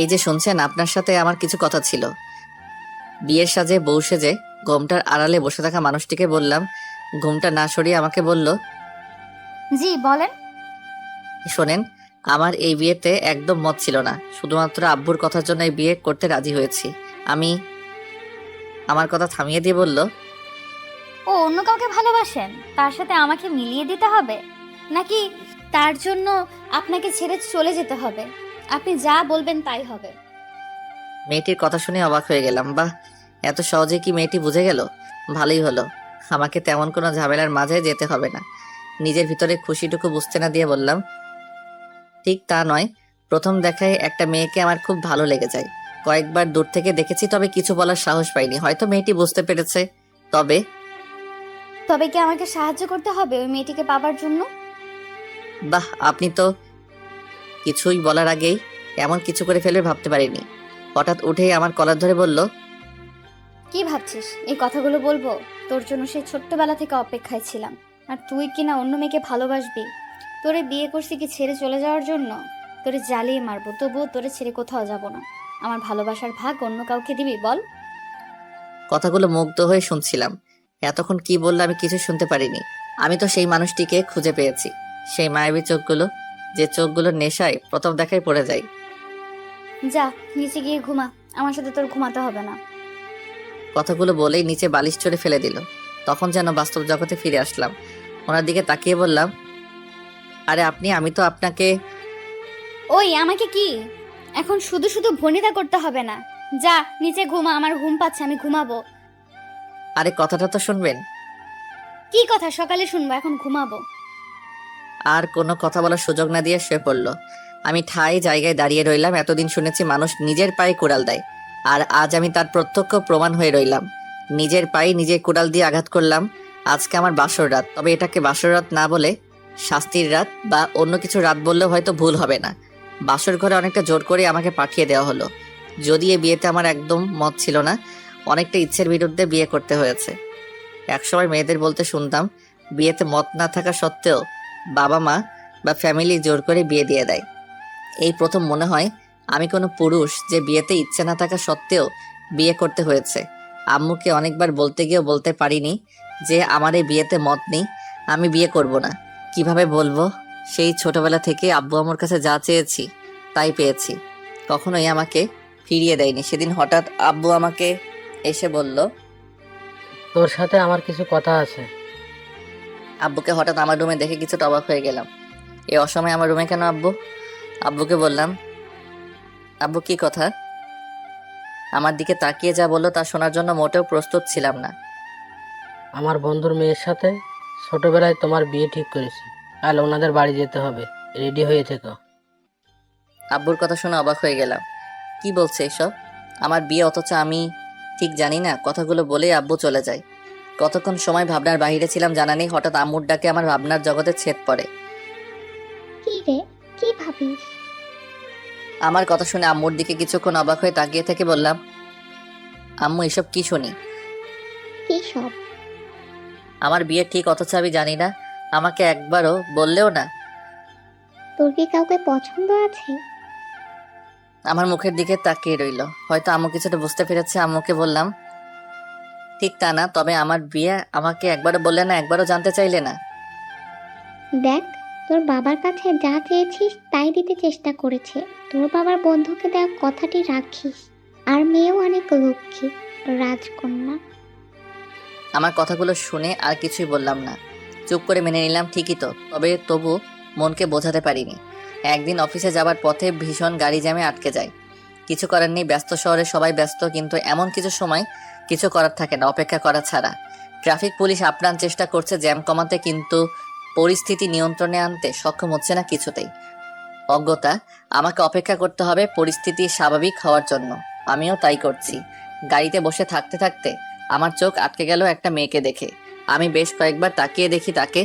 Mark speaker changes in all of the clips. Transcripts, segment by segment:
Speaker 1: এই যে শুনছেন, আপনার সাথে আমার কিছু কথা ছিল। বিয়ের সাজে বউ সেজে ঘোমটার আড়ালে বসে থাকা মানুষটিকে বললাম। ঘোমটা না সরিয়ে আমাকে বলল,
Speaker 2: জি বলেন।
Speaker 1: শোনেন, আমার এই বিয়েতে একদম মত ছিল না। শুধুমাত্র আব্বুর কথার জন্য এই বিয়ে করতে রাজি হয়েছি আমি। আমার কথা থামিয়ে দিয়ে বলল,
Speaker 2: ও অন্য কাউকে ভালোবাসেন, তার সাথে আমাকে মিলিয়ে দিতে হবে নাকি তার জন্য আপনাকে ছেড়ে চলে যেতে হবে? আপনি যা বলবেন তাই হবে।
Speaker 1: মেয়েটির কথা শুনে অবাক হয়ে গেলাম। বাহ, এত সহজে কি মেয়েটি বুঝে গেল? ভালোই হলো, আমাকে তেমন কোনো ঝামেলার মাঝে যেতে হবে না। নিজের ভিতরে খুশিটুকু বুঝতে না দিয়ে বললাম, ঠিক তা নয়। প্রথম দেখায় একটা মেয়েকে আমার খুব ভালো লেগে যায়। কয়েকবার দূর থেকে দেখেছি, তবে কিছু বলার সাহস পাইনি। হয়তো মেয়েটি বুঝতে পেরেছে। তবে
Speaker 2: তবে কি আমাকে সাহায্য করতে হবে ওই মেয়েটিকে পাবার জন্য?
Speaker 1: বাহ, আপনি তো কিছুই বলার আগেই এমন কিছু করে ফেলবে ভাবতে পারিনি। হঠাৎ উঠেই আমার কলার ধরে বলল,
Speaker 2: কি ভাবছিস এই কথাগুলো বলবো? তোর জন্য সেই ছোট্টবেলা থেকে অপেক্ষায় ছিলাম। আর তুই কিনা অন্য মেয়েকে ভালোবাসবি? তোরে বিয়ে করছি কি ছেড়ে চলে যাওয়ার জন্য? তোরে জ্বালিয়ে মারবো, তবুও তোরে ছেড়ে কোথাও যাব না। আমার ভালোবাসার ভাগ অন্য কাউকে দিবি বল?
Speaker 1: কথাগুলো মুগ্ধ হয়ে শুনছিলাম। এতক্ষণ কি বললো আমি কিছু শুনতে পারিনি। আমি তো সেই মানুষটিকে খুঁজে পেয়েছি। সেই মায়াবী চোখগুলো, যে চোখগুলোর নেশায় প্রথম দেখায় পড়ে যায়।
Speaker 2: যা নিচে গিয়ে ঘুমা, আমার সাথে তোর ঘুমাতে হবে না।
Speaker 1: কথাগুলো বলেই নিচে বালিশ চড়ে ফেলে দিল। তখন যেন বাস্তব জগতে ফিরে আসলাম। ওনার দিকে তাকিয়ে বললাম, আরে আপনি, আমি তো আপনাকে।
Speaker 2: ওই আমাকে কি এখন শুধু শুধু ভনিতা করতে হবে না। যা নিচে ঘুমা, আমার ঘুম পাচ্ছে, আমি ঘুমাবো।
Speaker 1: আরে কথাটা তো শুনবেন।
Speaker 2: কি কথা সকালে শুনবো, এখন ঘুমাবো।
Speaker 1: আর কোনো কথা বলার সুযোগ না দিয়ে শুয়ে পড়ল। আমি ঠাই জায়গায় দাঁড়িয়ে রইলাম। এতদিন শুনেছি মানুষ নিজের পায়ে কুড়াল দেয়, আর আজ আমি তার প্রত্যক্ষ প্রমাণ হয়ে রইলাম। নিজের পায়ে নিজে কুড়াল দিয়ে আঘাত করলাম। আজকে আমার বাসর রাত, তবে এটাকে বাসর রাত না বলে শাস্তির রাত বা অন্য কিছু রাত বললেও হয়তো ভুল হবে না। বাসর ঘরে অনেকটা জোর করে আমাকে পাঠিয়ে দেওয়া হলো। যদি এ বিয়েতে আমার একদম মত ছিল না, অনেকটা ইচ্ছের বিরুদ্ধে বিয়ে করতে হয়েছে। একসময় মেয়েদের বলতে শুনতাম, বিয়েতে মত না থাকা সত্ত্বেও বাবা মা বা ফ্যামিলি জোর করে বিয়ে দিয়ে দেয়। এই প্রথম মনে হয় আমি কোনো পুরুষ যে বিয়েতে ইচ্ছে না থাকা সত্ত্বেও বিয়ে করতে হয়েছে। আম্মুকে অনেকবার বলতে গিয়েও বলতে পারিনি যে আমার এই বিয়েতে মত নেই, আমি বিয়ে করব না। কিভাবে বলবো? সেই ছোটবেলা থেকে আব্বু আমার কাছে যা চেয়েছি তাই পেয়েছি, কখনোই আমাকে ফিরিয়ে দেয়নি। সেদিন হঠাৎ আব্বু আমাকে এসে বলল,
Speaker 3: তোর সাথে আমার কিছু কথা আছে।
Speaker 1: আব্বুকে হঠাৎ আমার রুমে দেখে কিছুটা অবাক হয়ে গেলাম। এই অসময়ে আমার রুমে কেন আব্বু? আব্বুকে বললাম, আব্বু কি কথা? আমার দিকে তাকিয়ে যা বললো তা শোনার জন্য মোটেও প্রস্তুত ছিলাম না।
Speaker 3: আমার বন্ধুর মেয়ের সাথে ছোটবেলায় তোমার বিয়ে ঠিক করেছি। কাল ওনাদের বাড়ি যেতে হবে, রেডি হয়ে থেকো।
Speaker 1: আব্বুর কথা শুনে অবাক হয়ে গেলাম। কি বলছে এসব? আমার বিয়ে, অথচ আমি ঠিক জানি না। কথাগুলো বলেই আব্বু চলে যায়। কতক্ষণ সময় ভাবনার বাহিরে ছিলাম জানা নেই। হঠাৎ আম্মুর ডাকে আমার ভাবনার জগতে ছেদ পড়ে।
Speaker 4: কি রে, কি ভাবিস?
Speaker 1: আমার কথা শুনে আম্মুর দিকে কিছুক্ষণ অবাক হয়ে তাকিয়ে থেকে বললাম, আম্মু এসব কি শুনি?
Speaker 4: কি সব?
Speaker 1: আমার বিয়ে ঠিক, অথচ আমি জানি না। আমাকে একবারও বললেও না।
Speaker 4: তোর কি কাউকে পছন্দ আছে?
Speaker 1: আমার মুখের দিকে তাকিয়ে রইল। হয়তো আম্মু কিছুটা বুঝতে পেরেছে। আম্মুকে বললাম, ঠিক তা না, তবে আমার বিয়ে আমাকে একবারও বললে না, একবারও জানতে চাইলে না।
Speaker 4: দেখ, তোর বাবার কাছে যা চেয়েছিস তাই দিতে চেষ্টা করেছে। তোর বাবার বন্ধুকে দেওয়া কথাটি রাখিস। আর মেয়েও অনেক লক্ষ্মী, রাজকন্যা।
Speaker 1: আমার কথাগুলো শুনে আর কিছুই বললাম না, চুপ করে মেনে নিলাম। ঠিকই তো, তবু মনকে বোঝাতে পারিনি। একদিন অফিসে যাবার পথে ভীষণ গাড়ি জ্যামে আটকে যায়। কিছু করার নেই, ব্যস্ত শহরে সবাই ব্যস্ত, কিন্তু এমন কিছু সময় কিছু করার থাকে না অপেক্ষা করা ছাড়া। ট্রাফিক পুলিশ আপ্রাণ চেষ্টা করছে জ্যাম কমাতে, কিন্তু পরিস্থিতি নিয়ন্ত্রণে আনতে সক্ষম হচ্ছে না কিছুতেই। অজ্ঞতা, আমাকে অপেক্ষা করতে হবে পরিস্থিতি স্বাভাবিক হওয়ার জন্য। আমিও তাই করছি। গাড়িতে বসে থাকতে থাকতে আমার চোখ আটকে গেল একটা মেয়েকে দেখে। আমি বেশ কয়েকবার তাকিয়ে দেখি তাকে।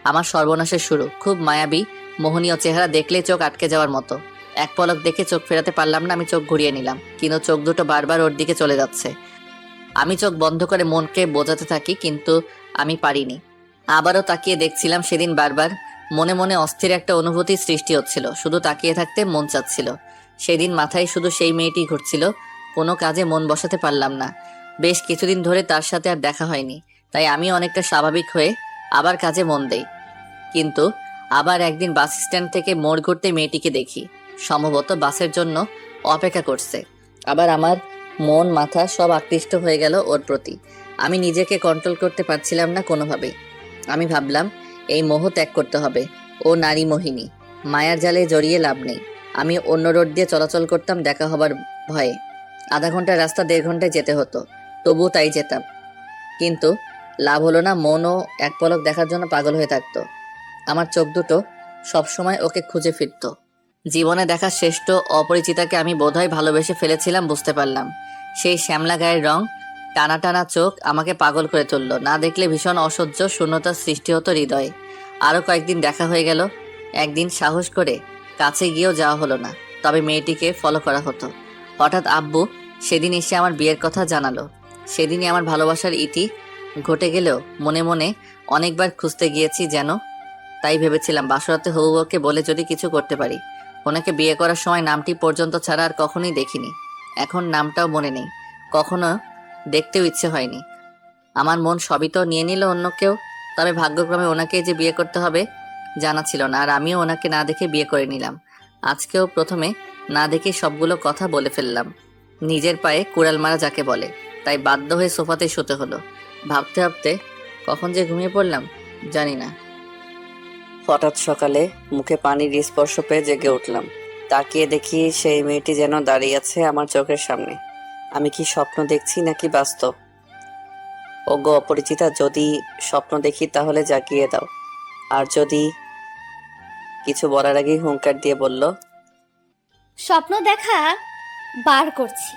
Speaker 1: আমার সর্বনাশের শুরু। খুব মায়াবী মোহনীয় চেহারা, দেখলেই চোখ আটকে যাওয়ার মতো। এক পলক দেখে চোখ ফেরাতে পারলাম না। আমি চোখ ঘুরিয়ে নিলাম, কিন্তু চোখ দুটো বারবার ওর দিকে চলে যাচ্ছে। আমি চোখ বন্ধ করে মনকে বোঝাতে থাকি, কিন্তু আমি পারিনি। আবারও তাকিয়ে দেখছিলাম। সেদিন বারবার মনে মনে অস্থির একটা অনুভূতি সৃষ্টি হচ্ছিল। শুধু তাকিয়ে থাকতে মন চাচ্ছিল। সেদিন মাথায় শুধু সেই মেয়েটি ঘুরছিল। কোনো কাজে মন বসাতে পারলাম না। বেশ কিছুদিন ধরে তার সাথে আর দেখা হয়নি, তাই আমি অনেকটা স্বাভাবিক হয়ে আবার কাজে মন দেই। কিন্তু আবার একদিন বাস স্ট্যান্ড থেকে মোড় ঘুরতে মেয়েটিকে দেখি। সম্ভবত বাসের জন্য অপেক্ষা করছে। আবার আমার মন মাথা সব আকৃষ্ট হয়ে গেল ওর প্রতি। আমি নিজেকে কন্ট্রোল করতে পারছিলাম না কোনোভাবেই। আমি ভাবলাম এই মোহ ত্যাগ করতে হবে। ও নারী মোহিনী, মায়ার জালে জড়িয়ে লাভ নেই। আমি অন্য রোড দিয়ে চলাচল করতাম দেখা হবার ভয়ে। আধা ঘন্টার রাস্তা 1.5 ঘন্টায় যেতে হতো, তবুও তাই যেতাম। কিন্তু লাভ হলো না। মনও এক পলক দেখার জন্য পাগল হয়ে থাকতো। আমার চোখ দুটো সবসময় ওকে খুঁজে ফিরত। জীবনে দেখা শ্রেষ্ঠ অপরিচিতাকে আমি বোধহয় ভালোবেসে ফেলেছিলাম, বুঝতে পারলাম। সেই শ্যামলা গায়ের রং, টানা টানা চোখ আমাকে পাগল করে তুললো। না দেখলে ভীষণ অসহ্য শূন্যতার সৃষ্টি হতো হৃদয়ে। আরও কয়েকদিন দেখা হয়ে গেল। একদিন সাহস করে কাছে গিয়েও যাওয়া হলো না, তবে মেয়েটিকে ফলো করা হতো। হঠাৎ আব্বু সেদিন এসে আমার বিয়ের কথা জানালো। সেদিনই আমার ভালোবাসার ইতি ঘটে গেলেও মনে মনে অনেকবার খুঁজতে গিয়েছি যেন। তাই ভেবেছিলাম বাসরাতে হবু বউকে বলে যদি কিছু করতে পারি। ওনাকে বিয়ে করার সময় নামটি পর্যন্ত ছাড়া আর কখনোই দেখিনি। এখন নামটাও মনে নেই, কখনো দেখতেও ইচ্ছে হয়নি। আমার মন সবই তো নিয়ে নিল অন্য কেউ। তবে ভাগ্যক্রমে ওনাকে যে বিয়ে করতে হবে জানা ছিল না, আর আমিও ওনাকে না দেখে বিয়ে করে নিলাম। আজকেও প্রথমে না দেখে সবগুলো কথা বলে ফেললাম। নিজের পায়ে কুড়াল মারা যাকে বলে। তাই বাধ্য হয়ে সোফাতে শুতে হলো। ভাবতে ভাবতে কখন যে ঘুমিয়ে পড়লাম জানি না। হঠাৎ সকালে মুখে পানির স্পর্শ পেয়ে জেগে উঠলাম। তাকিয়ে দেখি সেই মেয়েটি যেন দাঁড়িয়ে আছে আমার চোখের সামনে। আমি কি স্বপ্ন দেখছি নাকি বাস্তব? ওগো অপরিচিতা, যদি স্বপ্ন দেখি তাহলে জাগিয়ে দাও। আর যদি কিছু বলার আগেই হুঙ্কার দিয়ে বলল,
Speaker 2: স্বপ্ন দেখা বার করছি।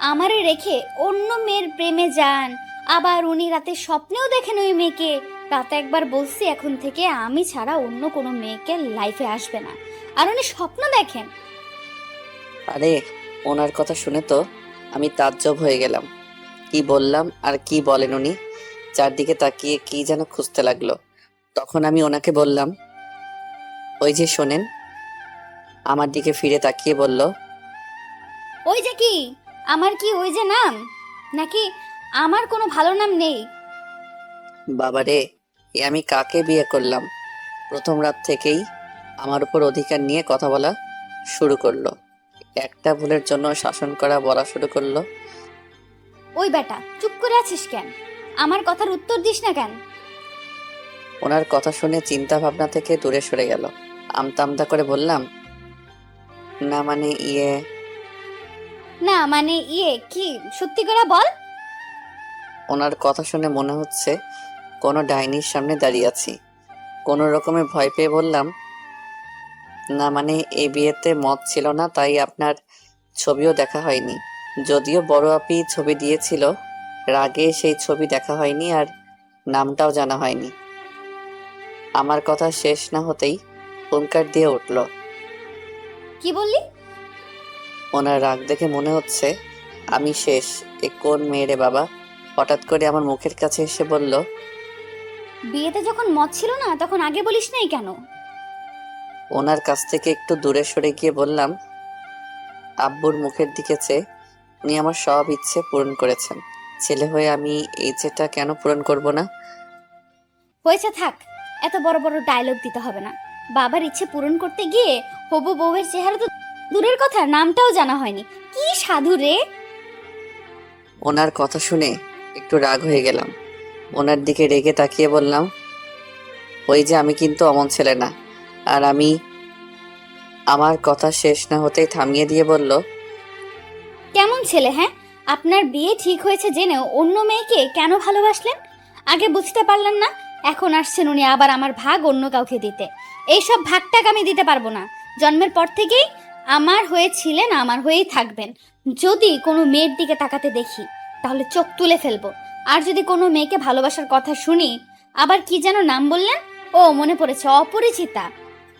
Speaker 2: আমারে রেখে অন্য মেয়ের প্রেমে যান। আবার উনি রাতে স্বপ্নেও দেখেন ওই মেয়েকে। রাতে একবার বলছি এখন থেকে আমি ছাড়া অন্য কোনো মেয়েকে লাইফে আসবে না, আর উনি স্বপ্ন দেখেন।
Speaker 1: আরে ওনার কথা শুনে তো আমি তাজ্জব হয়ে গেলাম। কি বললাম আর কি বলেন উনি? চারদিকে তাকিয়ে কি যেন খুঁজতে লাগলো। তখন আমি ওনাকে বললাম, ওই যে শোনেন। আমার দিকে ফিরে তাকিয়ে বলল,
Speaker 2: ওই যে কি? আমার কি ওই যে নাম? নাকি আমার কোনো ভালো নাম নেই?
Speaker 1: বাবারে, এ আমি কাকে বিয়ে করলাম? প্রথম রাত থেকেই আমার উপর অধিকার নিয়ে কথা বলা শুরু করলো। একটা ভুলের জন্য শাসন করা বলা শুরু করলো।
Speaker 2: ওই বেটা, চুপ করে আছিস কেন? আমার কথার উত্তর দিস না কেন?
Speaker 1: ওনার কথা শুনে চিন্তা ভাবনা থেকে দূরে সরে গেল। আমতা আমতা করে বললাম, না মানে
Speaker 2: না মানে কি? সত্যি করে বল।
Speaker 1: ওনার কথা শুনে মনে হচ্ছে কোনো ডাইনির সামনে দাঁড়িয়ে আছি। কোনো রকমে ভয় পেয়ে বললাম, না মানে এই বিয়েতে মত ছিল না, তাই আপনার ছবিও দেখা হয়নি। যদিও বড় আপি ছবি দিয়েছিল, রাগে সেই ছবি দেখা হয়নি আর নামটাও জানা হয়নি। আমার কথা শেষ না হতেই হুঙ্কার দিয়ে উঠল।
Speaker 2: কি বললি?
Speaker 1: ওনার রাগ দেখে মনে হচ্ছে আমি শেষ। এ কোন মেয়ে রে বাবা? হঠাৎ করে আমার মুখের কাছে এসে বলল,
Speaker 2: বিয়েতে যখন মত ছিল না তখন আগে বলিস নাই কেন?
Speaker 1: ওনার কাছ থেকে একটু দূরে সরে গিয়ে বললাম, আব্বুর মুখের দিকে চেয়ে উনি আমার সব ইচ্ছে পূরণ করেছেন। ছেলে হয়ে আমি এই ইচ্ছেটা কেন পূরণ করব না?
Speaker 2: হয়েছে, থাক। এত বড় বড় ডায়লগ দিতে হবে না। বাবার ইচ্ছে পূরণ করতে গিয়ে হবু বউয়ের চেহারা তো দূরের কথা, নামটাও জানা হয়নি। কি সাধু রে!
Speaker 1: ওনার কথা শুনে একটু রাগ হয়ে গেলাম। ওনার দিকে রেগে তাকিয়ে বললাম, ওই যে আমি কিন্তু অমন ছেলে না। আর আমি আমার কথা শেষ না হতেই থামিয়ে দিয়ে বলল,
Speaker 2: কেমন ছেলে, হ্যাঁ? আপনার বিয়ে ঠিক হয়েছে জেনেও অন্য মেয়েকে কেন ভালোবাসলেন? আগে বুঝতে পারলেন না? এখন আসছেন উনি আবার আমার ভাগ অন্য কাউকে দিতে। এইসব ভাগটাক আমি দিতে পারবো না। জন্মের পর থেকেই আমার হয়ে ছিলেন, আমার হয়েই থাকবেন। যদি কোনো মেয়ের দিকে তাকাতে দেখি তাহলে চোখ তুলে ফেলবো। আর যদি কোনো মেয়েকে ভালোবাসার কথা শুনি, আবার কি যেন নাম বললেন? ও মনে পড়েছে, অপরিচিতা।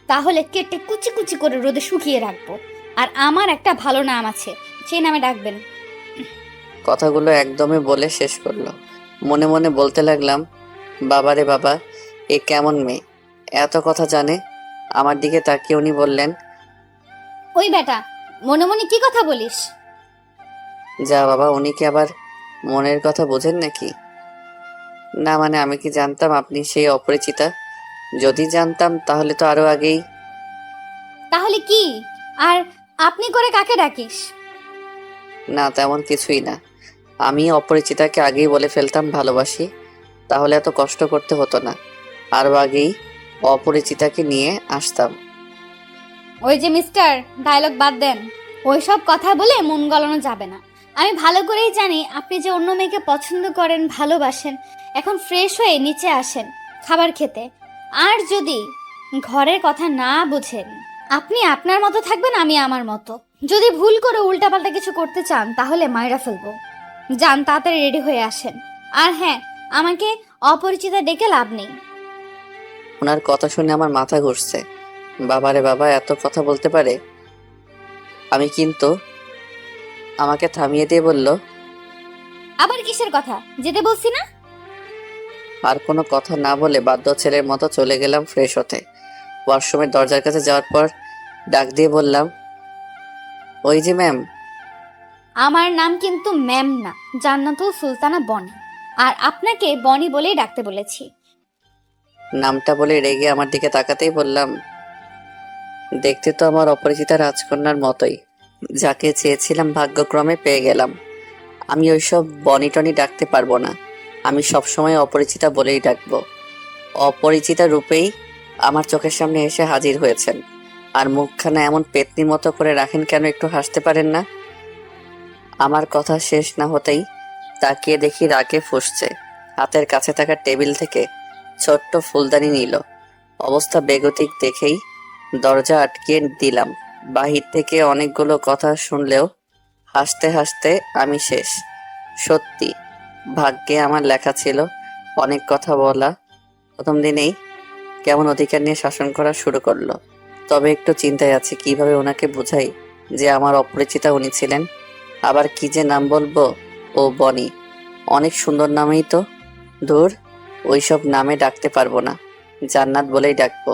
Speaker 2: তাহলে কেটে কুচি কুচি করে রোদে শুকিয়ে রাখবো। আর আমার একটা ভালো নাম আছে, সেই নামে ডাকবেন।
Speaker 1: কথাগুলো একদমই বলে শেষ করলো। মনে মনে বলতে লাগলাম, বাবারে বাবা, এ কেমন মেয়ে, এত কথা জানে। আমার দিকে তাকিয়ে উনি বললেন,
Speaker 2: ওই বেটা, মনে মনে কি কথা বলিস?
Speaker 1: যা বাবা, উনি কি আবার মনের কথা বোঝেন নাকি? না মানে আমি কি জানতাম আপনি সেই অপরিচিতা? যদি জানতাম তাহলে তো আরো আগেই।
Speaker 2: তাহলে কি? আর আপনি করে কাকে ডাকিস?
Speaker 1: না তেমন কিছুই না, আমি অপরিচিতাকে আগেই বলে ফেলতাম ভালোবাসি, তাহলে এত কষ্ট করতে হতো না। আরো আগেই অপরিচিতাকে নিয়ে আসতাম।
Speaker 2: ওই যে মিস্টার, ডায়লগ বাদ দেন। ওইসব কথা বলে মন গলানো যাবে না। আমি ভালো করেই জানি আপনি যে অন্য মেয়েকে পছন্দ করেন, ভালোবাসেন। এখন ফ্রেশ হয়ে নিচে আসেন খাবার খেতে। আর যদি ঘরের কথা না বুঝেন, আপনি আপনার মতো থাকবেন, আমি আমার মতো। যদি ভুল করে উল্টাপাল্টা কিছু করতে চান তাহলে মাইরা ফেলবো। যান, তাড়াতাড়ি রেডি হয়ে আসেন। আর হ্যাঁ, আমাকে অপরিচিতা ডেকে লাভ নেই।
Speaker 1: ওনার কথা শুনে আমার মাথা ঘুরছে। বাবারে বাবা, এত কথা বলতে পারে! আমি কিন্তু আমাকে থামিয়ে দিয়ে বলল,
Speaker 2: আবার কিসের কথা? যেতে বলছি না?
Speaker 1: আর কোনো কথা না বলে বাধ্য ছেলের মতো চলে গেলাম ফ্রেশ হতে। ওয়াশরুমের দরজার কাছে যাওয়ার পর ডাক দিয়ে বললাম, ওই যে ম্যাম।
Speaker 2: আমার নাম কিন্তু ম্যাম না, জান্নাতুল সুলতানা বনি। আর আপনাকে বনি বলেই ডাকতে বলেছি।
Speaker 1: নামটা বলে রেগে আমার দিকে তাকাতেই বললাম, দেখতে তো আমার অপরিচিতা রাজকন্যার মতোই। যাকে চেয়েছিলাম ভাগ্যক্রমে পেয়ে গেলাম। আমি ওইসব বনি টনি ডাকতে পারবো না, আমি সবসময় অপরিচিতা বলেই ডাকবো। অপরিচিতা রূপেই আমার চোখের সামনে এসে হাজির হয়েছেন। আর মুখখানা এমন পেতনি মতো করে রাখেন কেন, একটু হাসতে পারেন না? আমার কথা শেষ না হতেই তাকিয়ে দেখি রাগে ফুঁসছে। হাতের কাছে থাকা টেবিল থেকে ছোট্ট ফুলদানি নিল। অবস্থা বেগতিক দেখেই দরজা আটকিয়ে দিলাম। বাহির থেকে অনেকগুলো কথা শুনলেও হাসতে হাসতে আমি শেষ। সত্যি ভাগ্যে আমার লেখা ছিল অনেক কথা বলা। প্রথম দিনেই কেমন অধিকার নিয়ে শাসন করা শুরু করলো। তবে একটু চিন্তায় আছি কিভাবে ওনাকে বুঝাই যে আমার অপরিচিতা উনি ছিলেন। আবার কি যে নাম বলবো? ও বনি, অনেক সুন্দর নামেই তো। দূর, ওইসব নামে ডাকতে পারবো না, জান্নাত বলেই ডাকবো।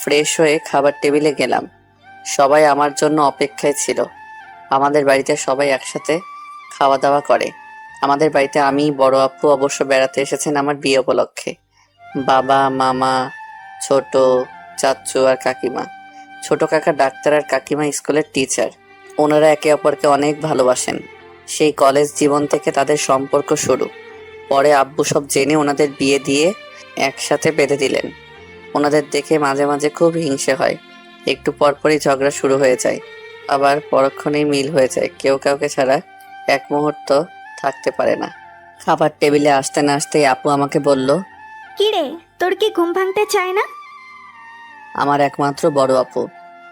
Speaker 1: ফ্রেশ হয়ে খাবার টেবিলে গেলাম। সবাই আমার জন্য অপেক্ষায় ছিল। আমাদের বাড়িতে সবাই একসাথে খাওয়া দাওয়া করে। আমাদের বাড়িতে আমি বড় আপু অবশ্য বেড়াতে এসেছেন আমার বিয়ে উপলক্ষে। বাবা, মামা, ছোট চাচু আর কাকিমা। ছোট কাকা ডাক্তার আর কাকিমা স্কুলের টিচার। ওনারা একে অপরকে অনেক ভালোবাসেন। সেই কলেজ জীবন থেকে তাদের সম্পর্ক শুরু। পরে আব্বু সব জেনে ওনাদের বিয়ে দিয়ে একসাথে বেঁধে দিলেন। ওনাদের দেখে মাঝে মাঝে খুব হিংসে হয়। একটু পরপরই ঝগড়া শুরু হয়ে যায়, আবার পরক্ষণেই মিল হয়ে যায়। কেউ কাউকে ছাড়া এক মুহূর্ত থাকতে পারে না। খাবার টেবিলে আসতে না আসতেই আপু আমাকে বলল,
Speaker 5: কি রে, তোর কি ঘুম ভাঙতে চায় না?
Speaker 1: আমার একমাত্র বড় আপু।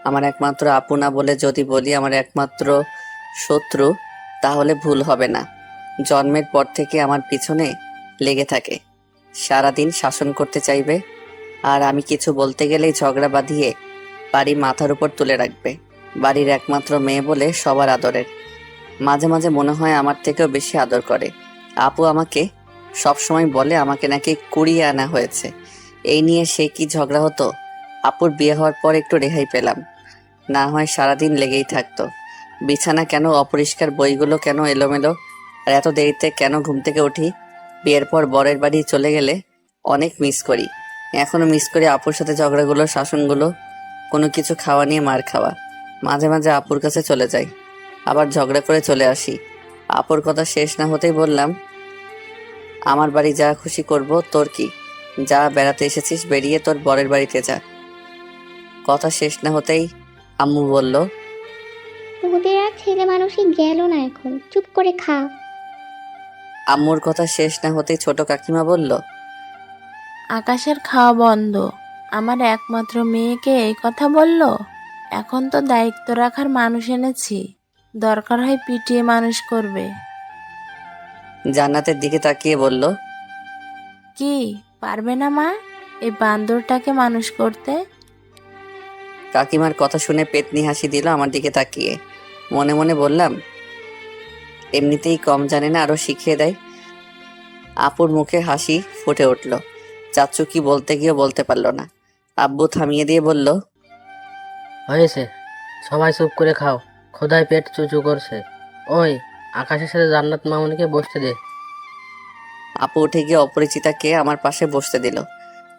Speaker 1: আমার একমাত্র আপু না বলে যদি বলি আমার একমাত্র শত্রু, তাহলে ভুল হবে না। জন্মের পর থেকে আমার পিছনে লেগে থাকে, সারাদিন শাসন করতে চাইবে। আর আমি কিছু বলতে গেলেই ঝগড়া বাঁধিয়ে বাড়ি মাথার উপর তুলে রাখবে। বাড়ির একমাত্র মেয়ে বলে সবার আদরের। মাঝে মাঝে মনে হয় আমার থেকেও বেশি আদর করে। আপু আমাকে সবসময় বলে আমাকে নাকি কুড়িয়ে আনা হয়েছে। এই নিয়ে সে কি ঝগড়া হতো। আপুর বিয়ে হওয়ার পর একটু রেহাই পেলাম, না হয় সারাদিন লেগেই থাকতো। বিছানা কেন অপরিষ্কার, বইগুলো কেন এলোমেলো, আর এত দেরিতে কেন ঘুম থেকে উঠি। বিয়ের পর বরের বাড়ি চলে গেলে অনেক মিস করি। এখনো মিস করি আপুর সাথে ঝগড়াগুলো, শাসনগুলো, কোনো কিছু খাওয়া নিয়ে মার খাওয়া। মাঝে মাঝে আপুর কাছে চলে যাই, আবার ঝগড়া করে চলে আসি। আপুর কথা শেষ না হতেই বললাম, আমার বাড়ি যা খুশি করব, তোর কি? যা, বেড়াতে এসেছিস, বেরিয়ে তোর বরের বাড়িতে যা। কথা শেষ না হতেই আম্মু বলল,
Speaker 4: তোদের আর ছেলে মানুষই গেল না, এখন চুপ করে খা।
Speaker 1: আম্মুর কথা শেষ না হতেই ছোট কাকিমা বলল,
Speaker 5: আকাশের খাওয়া বন্ধ। আমার একমাত্র মেয়েকে এই কথা বলল। এখন তো দায়িত্ব রাখার মানুষ এনেছি, দরকার হয় পিটিয়ে মানুষ করবে।
Speaker 1: জান্নাতের দিকে তাকিয়ে বলল,
Speaker 5: কি পারবে না মা এই বান্দরটাকে মানুষ করতে?
Speaker 1: কাকিমার কথা শুনে পেতনি হাসি দিল আমার দিকে তাকিয়ে। মনে মনে বললাম, এমনিতেই কম জানে না, আরো শিখিয়ে দেয়। আপুর মুখে হাসি ফুটে উঠল। চাচু কি বলতে গিয়েও বলতে পারল না। আব্বু থামিয়ে দিয়ে বলল,
Speaker 3: হয়েছে, সবাই চুপ করে খাও, ক্ষুধায় পেট চুচু করছে। ওই, আকাশের সাথে জান্নাত মামুনিকে বসতে দে।
Speaker 1: আপু উঠে গিয়ে অপরিচিতাকে আমার পাশে বসতে দিল।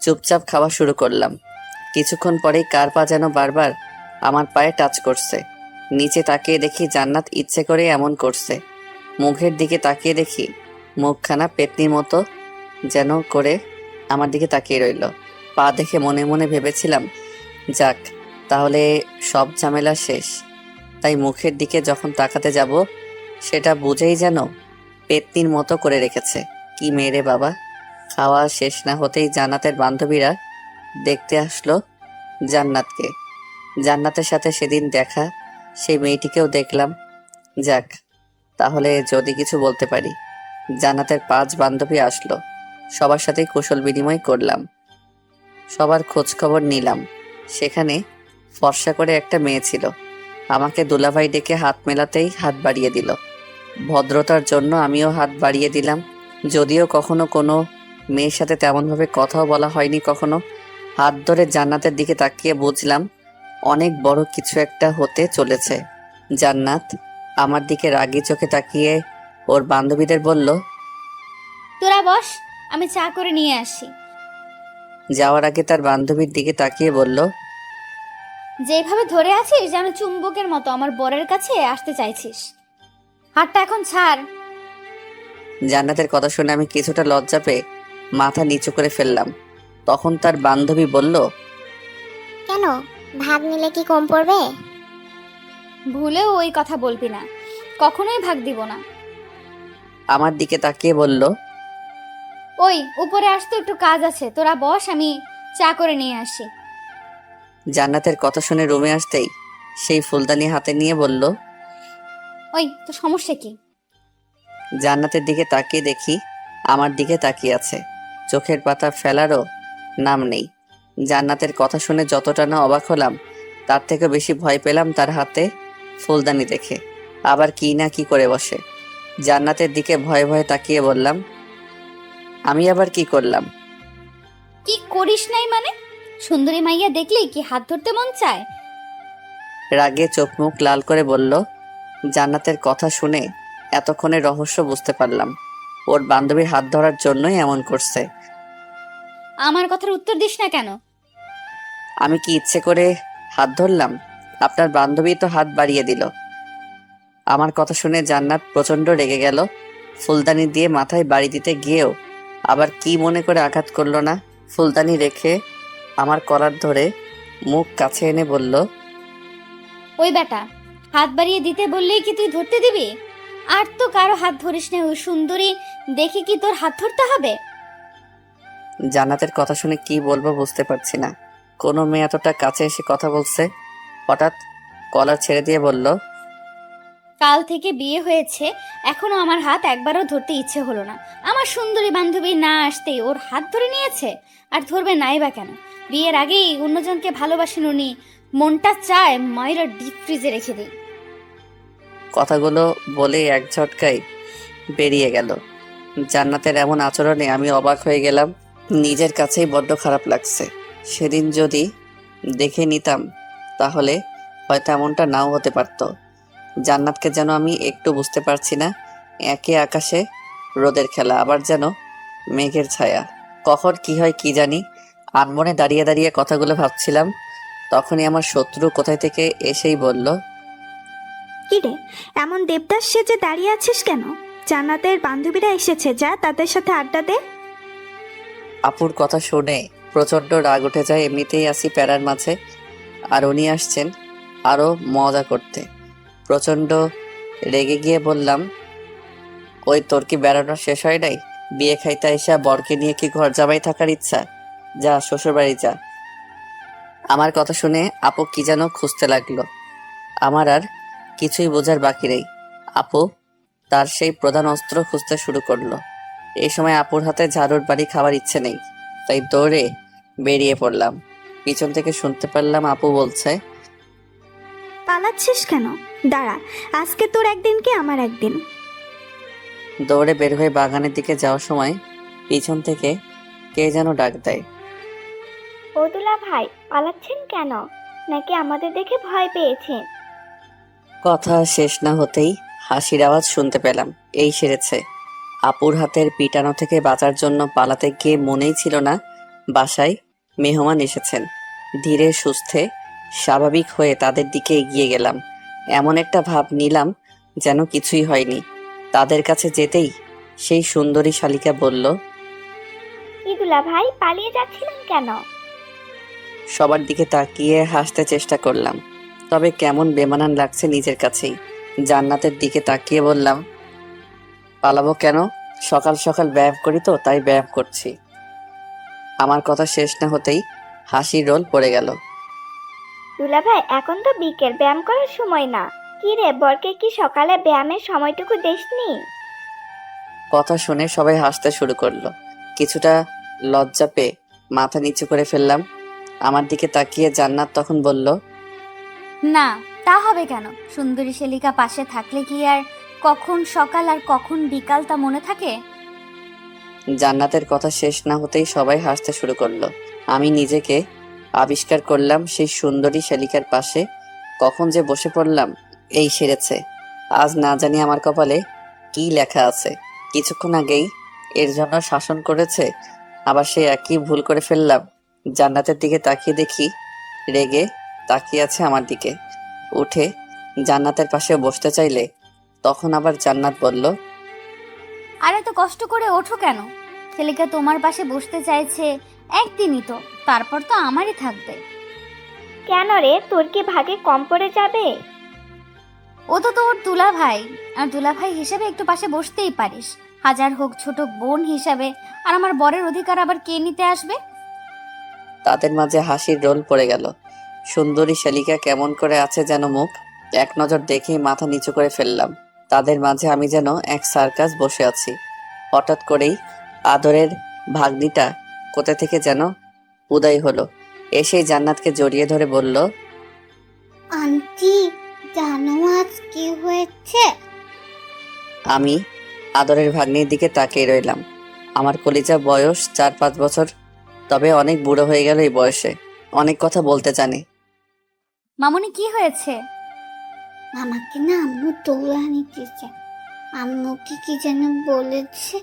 Speaker 1: চুপচাপ খাওয়া শুরু করলাম। কিছুক্ষণ পরেই কার পা যেন বারবার আমার পায়ে টাচ করছে। নিচে তাকিয়ে দেখি জান্নাত ইচ্ছে করে এমন করছে। মুখের দিকে তাকিয়ে দেখি মুখখানা পেতনির মতো যেন করে আমার দিকে তাকিয়ে রইল। পা দেখে মনে মনে ভেবেছিলাম, যাক তাহলে সব ঝামেলা শেষ। তাই মুখের দিকে যখন তাকাতে যাব সেটা বুঝেই যেন পেতনির মতো করে রেখেছে। কি মেরে বাবা! খাওয়া শেষ না হতেই জান্নাতের বান্ধবীরা দেখতে আসলো জান্নাতকে। জান্নাতের সাথে সেদিন দেখা সেই মেয়েটিকেও দেখলাম। যাক তাহলে যদি কিছু বলতে পারি। জান্নাতের 5 বান্ধবী আসলো। সবার সাথেই কুশল বিনিময় করলাম, সবার খোঁজ খবর নিলাম। সেখানে ফর্সা করে একটা মেয়ে ছিল। আমাকে দুলাভাই ডেকে হাত মেলাতেই হাত বাড়িয়ে দিল। ভদ্রতার জন্য আমিও হাত বাড়িয়ে দিলাম। যদিও কখনো কোনো মেয়ের সাথে তেমনভাবে কথাও বলা হয়নি কখনো। হাত ধরে জান্নাতের দিকে তাকিয়ে বুঝলাম অনেক বড় কিছু একটা হতে চলেছে। জান্নাত আমার দিকে রাগী চোখে তাকিয়ে ওর বান্ধবীদের বলল,
Speaker 2: তোরা বস, আমি চা করে নিয়ে আসি।
Speaker 1: যাওয়ার আগে তার বান্ধবীর দিকে তাকিয়ে বলল,
Speaker 2: যেভাবে ধরে আছিস যেন চুম্বকের মতো আমার বরের কাছে আসতে চাইছিস। হাতটা এখন ছাড়।
Speaker 1: জান্নাতের কথা শুনে আমি কিছুটা লজ্জা পেয়ে মাথা নিচু করে ফেললাম। তখন তার বান্ধবী বলল,
Speaker 4: কেন, ভাগ নিলে কি কম পড়বে?
Speaker 2: ভুলেও ওই কথা বলবি না, কখনোই ভাগ দিব না।
Speaker 1: আমার দিকে তাকিয়ে বলল,
Speaker 2: ওই উপরে আসতে একটু কাজ আছে, তোরা বস, আমি চা করে নিয়ে আসি।
Speaker 1: জান্নাতের কথা শুনে রুমে আসতেই সেই ফুলদানি হাতে নিয়ে বলল,
Speaker 2: ওই তো সমস্যা কি?
Speaker 1: জান্নাতের দিকে তাকিয়ে দেখি আমার দিকে তাকিয়ে আছে। চোখের পাতা ফেলারও নাম নেই। জান্নাতের কথা শুনে যতটা না অবাক হলাম তার থেকে বেশি ভয় পেলাম তার হাতে ফুলদানি দেখে। আবার কি না কি করে বসে। জান্নাতের দিকে ভয়ে ভয়ে তাকিয়ে বললাম, আমি আবার কি করলাম?
Speaker 2: কি করিস নাই মানে? সুন্দরী মাইয়া দেখলেই কি হাত ধরতে মন চায়?
Speaker 1: রাগে চোখ মুখ লাল করে বলল। জান্নাতের কথা শুনে এতক্ষণে রহস্য বুঝতে পারলাম। ওর বান্ধবীর হাত ধরার জন্যই এমন করছে।
Speaker 2: আমার কথার উত্তর দিস না কেন?
Speaker 1: আমি কি ইচ্ছে করে হাত ধরলাম? আপনার বান্ধবী তো হাত বাড়িয়ে দিল। আমার কথা শুনে জান্নাত প্রচন্ড রেগে গেল। ফুলদানি দিয়ে মাথায় বাড়ি দিতে গিয়েও আবার কি মনে করে আঘাত করলো না। ফুলদানি রেখে আমার কলার ধরে মুখ কাছে এনে বলল,
Speaker 2: ওই বেটা, হাত বাড়িয়ে দিতে বললেই কি তুই ধরতে দিবি? আর তো কারো হাত ধরিস না, ওই সুন্দরী দেখে কি তোর হাত ধরতে হবে?
Speaker 1: জান্নাতের কথা শুনে কি বলবো বুঝতে পারছি না। কোনো মেয়ে এতটা কাছে এসে কথা বলছে। হঠাৎ কলার ছেড়ে দিয়ে বলল,
Speaker 2: কাল থেকে বিয়ে হয়েছে, এখনো আমার হাত একবারও ধরতে ইচ্ছে হলো না। আমার সুন্দরী বান্ধবী না আসতেই ওর হাত ধরে নিয়েছে। আর ধরবে নাই বা কেন? বিয়ের আগেই অন্যজনকে ভালোবাসেন উনি। মনটা চায় মায়েরা ডিপ ফ্রিজে রেখে দিই।
Speaker 1: কথাগুলো বলে এক ঝটকায় বেরিয়ে গেল। জান্নাতের এমন আচরণে আমি অবাক হয়ে গেলাম। নিজের কাছেই বড্ড খারাপ লাগছে। সেদিন যদি দেখে নিতাম তাহলে হয়তো এমনটা নাও হতে পারত। জান্নাতকে যেন আমি একটু বুঝতে পারছি না। একে আকাশে রোদের খেলা, আবার যেন মেঘের ছায়া। কখন কি হয় কি জানি। আনমনে দাঁড়িয়ে দাঁড়িয়ে কথাগুলো ভাবছিলাম। তখনই আমার শত্রু কোথায় থেকে এসেই বলল,
Speaker 6: কিরে, এমন দেবদাস সেজে দাঁড়িয়ে আছিস কেন? জান্নাতের বান্ধবীরা এসেছে, যা তাদের সাথে আড্ডা দে।
Speaker 1: আপুর কথা শুনে প্রচন্ড রাগ উঠে যায়। এমনিতেই আসি প্যারার মাঝে, আর উনি আসছেন আরো মজা করতে। প্রচন্ড রেগে গিয়ে বললাম, ওই তোর কি বেড়ানো শেষ হয় নাই? বিয়ে খাইতে আইসা বরকে নিয়ে কি ঘর জামাই থাকার ইচ্ছা? যা শ্বশুর বাড়ি যা। আমার কথা শুনে আপু কি যেন খুঁজতে লাগলো। আমার আর কিছুই বোঝার বাকি নেই। আপু তার সেই প্রধান অস্ত্র খুঁজতে শুরু করলো। এই সময় আপুর হাতে ঝাড়ুর বাড়ি খাওয়ার ইচ্ছে নেই, তাই দৌড়ে বেরিয়ে পড়লাম। পিছন থেকে শুনতে পারলাম আপু বলছে,
Speaker 6: পালাচ্ছিস কেন? দাঁড়া, আজকে তোর একদিন কি আমার একদিন।
Speaker 1: দৌড়ে বের হয়ে বাগানের দিকে যাওয়ার সময় পিছন থেকে কে যেন ডাক দেয়।
Speaker 4: ও দুলা ভাই, পালাচ্ছেন কেন? নাকি আমাদের দেখে ভয় পেয়েছেন?
Speaker 1: কথা শেষ না হতেই হাসির আওয়াজ শুনতে পেলাম। এই সেরেছে। আপুর হাতের পিটানো থেকে বাঁচার জন্য পালাতে গিয়ে মনেই ছিল না বাসায় মেহমান এসেছেন। ধীরে সুস্থে স্বাভাবিক হয়ে তাদের দিকে এগিয়ে গেলাম। এমন একটা ভাব নিলাম যেন কিছুই হয়নি। তাদের কাছে যেতেই সেই সুন্দরী শালিকা বলল,
Speaker 4: ইদুলা ভাই পালিয়ে যাচ্ছিলেন কেন?
Speaker 1: সবার দিকে তাকিয়ে হাসতে চেষ্টা করলাম, তবে কেমন বেমানান লাগছে নিজের কাছেই। জান্নাতের দিকে তাকিয়ে বললাম, পালাবো কেন? সকাল সকাল ব্যায়াম করি তো, তাই ব্যায়াম করছি। আমার কথা শেষ না হতেই হাসির রোল পড়ে গেল।
Speaker 4: দুলা ভাই এখন তো বিকেল, ব্যায়াম করার সময় না। কি রে, বরকে কি সকালে ব্যায়ামের সময়টুকু দেসনি?
Speaker 1: কথা শুনে সবাই হাসতে শুরু করলো। কিছুটা লজ্জা পেয়ে মাথা নিচু করে ফেললাম। আমার দিকে তাকিয়ে জান্নাত তখন বলল,
Speaker 2: না, তা হবে কেন? সুন্দরী শালিকা পাশে থাকলে কি আর কখন সকাল আর কখন বিকাল তা মনে থাকে?
Speaker 1: জান্নাতের কথা শেষ না হতেই সবাই হাসতে শুরু করলো। আমি নিজেকে আবিষ্কার করলাম সেই সুন্দরী শালিকার পাশে। কখন যে বসে পড়লাম। এই সেরেছে। আজ না জানি আমার কপালে কি লেখা আছে। কিছুক্ষণ আগেই এর জন্য শাসন করেছে, আবার সে একই ভুল করে ফেললাম। জান্নাতের দিকে তাকিয়ে দেখি রেগে তাকিয়ে আছে আমার দিকে। উঠে জান্নাতের পাশে বসতে চাইলে তখন আবার জান্নাত বলল,
Speaker 2: আর এত কষ্ট করে ওঠো কেন? শালিকা তোমার পাশে বসতে চাইছে একদিনই তো, তারপর তো আমারই থাকবে।
Speaker 4: কেন রে, তোর কি ভাগে কম পড়ে যাবে?
Speaker 2: ও তো তোর দুলা ভাই, আর দুলা ভাই হিসেবে একটু পাশে বসতেই পারিস। হাজার হোক ছোট বোন হিসাবে, আর আমার বরের অধিকার আবার কে নিতে আসবে?
Speaker 1: তাদের মাঝে হাসির রোল পড়ে গেল। সুন্দরী শালিকা কেমন করে আছে যেন মুখ। এক নজর দেখেই মাথা নিচু করে ফেললাম। তাদের মাঝে আমি যেন এক সার্কাস বসে আছি। হঠাৎ করেই আদরের ভাগ্নিটা কোথা থেকে যেন উদয় হলো। এসেই জান্নাতকে জড়িয়ে ধরে বলল,
Speaker 4: আন্টি, জানো আজ কি হয়েছে?
Speaker 1: আমি আদরের ভাগ্নির দিকে তাকিয়ে রইলাম। আমার কলিজা বয়স 4-5 বছর, তবে অনেক বুড়ো হয়ে গেল এই বয়সে। অনেক কথা বলতে জানে।
Speaker 2: মামুনি, কি হয়েছে?
Speaker 4: আমাকে না আম্মু দৌড়া নিতেছে। আম্মুকে কি যেন বলেছে,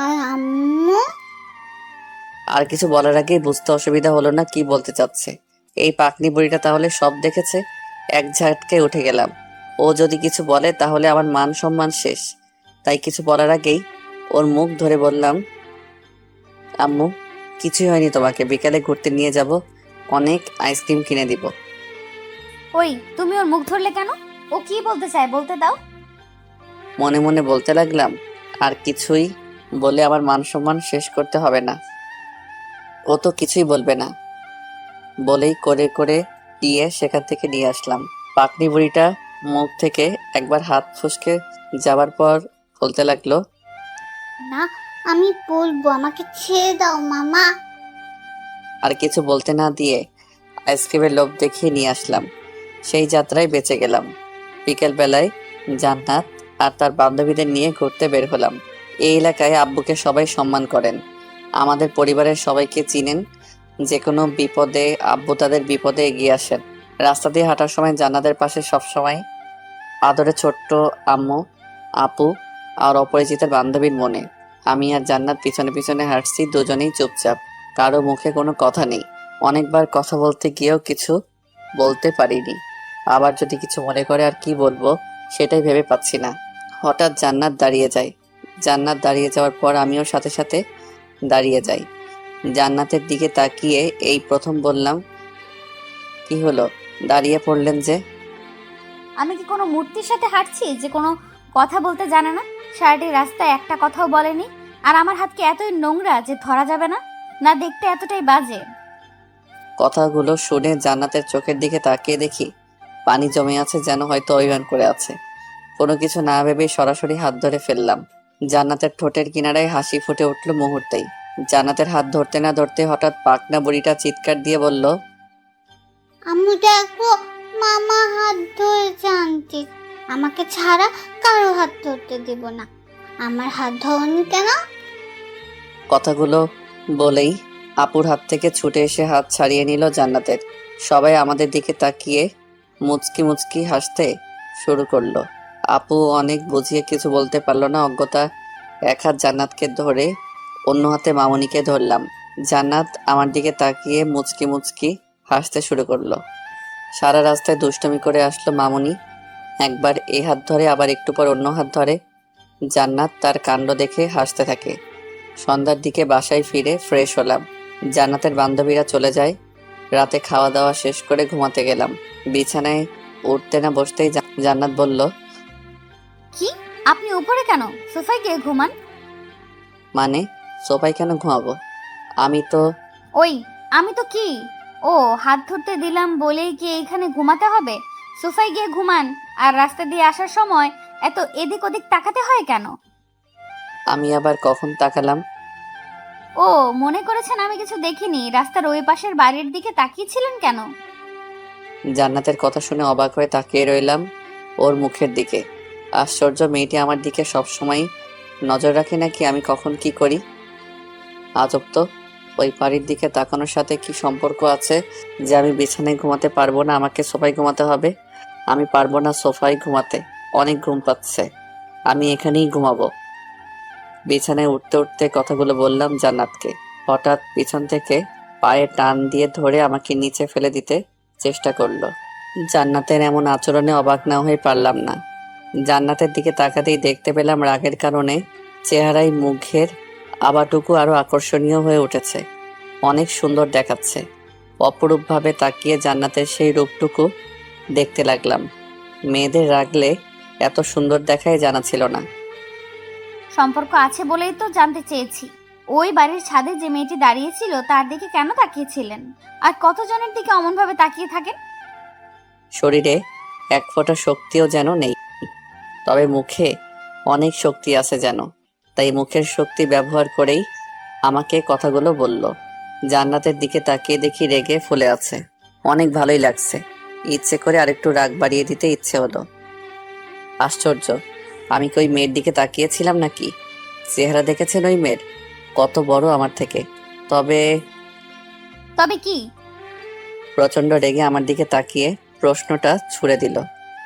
Speaker 4: আর আম্মু
Speaker 1: আর কিছু বলার আগেই বুঝতে অসুবিধা হলো না কি বলতে চাচ্ছে। এই পাকনি বুড়িটা তাহলে সব দেখেছে। এক ঝাটকে উঠে গেলাম। ও যদি কিছু বলে তাহলে আমার মান সম্মান শেষ। তাই কিছু বলার আগেই ওর মুখ ধরে বললাম, আম্মু কিছুই হয়নি, তোমাকে বিকালে ঘুরতে নিয়ে যাব, অনেক আইসক্রিম কিনে দিব।
Speaker 2: ওই, তুমি ওর মুখ ধরলে কেন? ও কি বলতে চায় বলতে দাও।
Speaker 1: মনে মনে বলতে লাগলাম, আর কিছুই বলে আমার মান সম্মান শেষ করতে হবে না। ও তো কিছুই বলবে না বলেই করে করে দিয়ে সেখান থেকে নিয়ে আসলাম। পাকনি বুড়িটা মুখ থেকে একবার হাত ফসকে যাবার পর বলতে লাগলো,
Speaker 4: না, আমি বলবো, আমাকে ছেড়ে দাও মামা।
Speaker 1: আর কিছু বলতে না দিয়ে আইসক্রিমের লোভ দেখিয়ে নিয়ে আসলাম। সেই যাত্রায় বেঁচে গেলাম। বিকেল বেলায় জান্নাত আর তার বান্ধবীদের নিয়ে ঘুরতে বের হলাম। এই এলাকায় আব্বুকে সবাই সম্মান করেন। আমাদের পরিবারের সবাইকে চিনেন। যে কোনো বিপদে আব্বু তাদের বিপদে এগিয়ে আসেন। রাস্তা দিয়ে হাঁটার সময় জান্নাতের পাশে সবসময় আদরে ছোট্ট আম্মু, আপু আর অপরিচিতের বান্ধবীর মনে। আমি আর জান্নাত পিছনে পিছনে হাঁটছি, দুজনেই চুপচাপ। কারো মুখে কোনো কথা নেই। অনেকবার কথা বলতে গিয়েও কিছু বলতে পারিনি। আবার যদি কিছু মনে করে আর কি বলবো সেটাই ভেবে পাচ্ছি না। হঠাৎ জান্নাত দাঁড়িয়ে যায়। জান্নাত দাঁড়িয়ে যাওয়ার পর আমিও সাথে সাথে দাঁড়িয়ে যাই। জান্নাতের দিকে তাকিয়ে এই প্রথম বললাম, কি হলো, দাঁড়িয়ে পড়লেন যে?
Speaker 2: আমি কি কোনো মূর্তির সাথে হাঁটছি যে কোনো কথা বলতে জানে না? সারাটি রাস্তায় একটা কথাও বলেনি। আর আমার হাত কি এতই নোংরা যে ধরা যাবে না? না দেখতে এতটাই বাজে?
Speaker 1: কথাগুলো শুনে জান্নাতের চোখের দিকে তাকিয়ে দেখি পানি জমে আছে, যেন হয়তো অভিমান করে আছে। কোনো কিছু না ভেবে সরাসরি হাত ধরে ফেললাম। জান্নাতের ঠোঁটের কিনারায় হাসি ফুটে উঠল মুহূর্তেই। জান্নাতের হাত ধরতে না ধরতে হঠাৎ পাকনা বুড়িটা চিৎকার দিয়ে বলল,
Speaker 4: আম্মু দেখো, মামা হাত ধরেছে আন্টি। আমাকে ছাড়া কারো হাত ধরতে দেব না। আমার হাত ধরনি কেন?
Speaker 1: কথাগুলো বলেই আপুর হাত থেকে ছুটে এসে হাত ছাড়িয়ে নিল জান্নাতের। সবাই আমাদের দিকে তাকিয়ে মুচকি মুচকি হাসতে শুরু করলো। আপু অনেক বুঝিয়ে কিছু বলতে পারলো না, অজ্ঞতা এক হাত জান্নাতকে ধরে অন্য হাতে মামুনিকে ধরলাম। জান্নাত আমার দিকে তাকিয়ে মুচকি মুচকি হাসতে শুরু করলো। সারা রাস্তায় দুষ্টুমি করে আসলো মামুনি, একবার এ হাত ধরে আবার একটু পর অন্য হাত ধরে। জান্নাত তার কাণ্ড দেখে হাসতে থাকে। সন্ধ্যার দিকে বাসায় ফিরে ফ্রেশ হলাম। জান্নাতের বান্ধবীরা চলে যায়। রাতে খাওয়া দাওয়া শেষ করে ঘুমাতে গেলাম। বিছানায় উঠতে না বসতেই জান্নাত বলল,
Speaker 2: কি, আপনি উপরে কেন? সোফায় গিয়ে ঘুমান।
Speaker 1: মানে সোফায় কেন ঘুমাবো? আমি তো
Speaker 2: ওই, আমি তো কি? ও, হাত ধরতে দিলাম বলেই কি এইখানে ঘুমাতে হবে? সোফায় গিয়ে ঘুমান। আর রাস্তা দিয়ে আসার সময় এত এদিক ওদিক তাকাতে হয় কেন?
Speaker 1: আমি আবার কখন তাকালাম?
Speaker 2: ও, মনে করেছেন আমি কিছু দেখিনি? রাস্তার ওই পাশের বাড়ির দিকে তাকিয়েছিলেন কেন?
Speaker 1: জান্নাতের কথা শুনে অবাক হয়ে তাকিয়ে রইলাম ওর মুখের দিকে। আশ্চর্য, মেয়েটি আমার দিকে সবসময় নজর রাখে নাকি আমি কখন কি করি? আজব তো, ওই বাড়ির দিকে তাকানোর সাথে কি সম্পর্ক আছে যে আমি বিছানায় ঘুমাতে পারবো না, আমাকে সোফায় ঘুমাতে হবে? আমি পারবো না সোফায় ঘুমাতে, অনেক ঘুম পাচ্ছে, আমি এখানেই ঘুমাবো। বিছানায় উঠতে উঠতে কথাগুলো বললাম জান্নাতকে। হঠাৎ পিছন থেকে পায়ে টান দিয়ে ধরে আমাকে নিচে ফেলে দিতে চেষ্টা করলো। জান্নাতের এমন আচরণে অবাক না হয়ে পারলাম না। জান্নাতের দিকে তাকাতেই দেখতে পেলাম রাগের কারণে চেহারায় মুখের আবাটুকু আরো আকর্ষণীয় হয়ে উঠেছে। অনেক সুন্দর দেখাচ্ছে। অপরূপভাবে তাকিয়ে জান্নাতের সেই রূপটুকু দেখতে লাগলাম। মেয়েদের রাগলে এত সুন্দর দেখায় জানা ছিল না।
Speaker 2: সম্পর্ক আছে বলেই তো জানতে চেয়েছি। ওই বাড়ির ছাদে যে মেয়েটি দাঁড়িয়েছিল তার দিকে কেন তাকিয়েছিলেন? আর কতজনের দিকে অমনভাবে তাকিয়ে থাকেন?
Speaker 1: শরীরে এক ফোঁটা শক্তিও যেন নেই, তবে মুখে অনেক শক্তি আছে যেন। তাই মুখের শক্তি ব্যবহার করেই আমাকে কথাগুলো বলল। জান্নাতের দিকে তাকিয়ে দেখি রেগে ফুলে আছে। অনেক ভালোই লাগছে। ইচ্ছে করে আরেকটু রাগ বাড়িয়ে দিতে ইচ্ছে হলো। আশ্চর্য, আমি কি ওই মেয়ের দিকে তাকিয়েছিলাম নাকি? চেহারা দেখেছেন ওই মেয়ের? কত বড় আমার থেকে। তবে
Speaker 2: তবে কি?
Speaker 1: প্রচন্ড রেগে আমার দিকে তাকিয়ে প্রশ্নটা ছুড়ে দিল।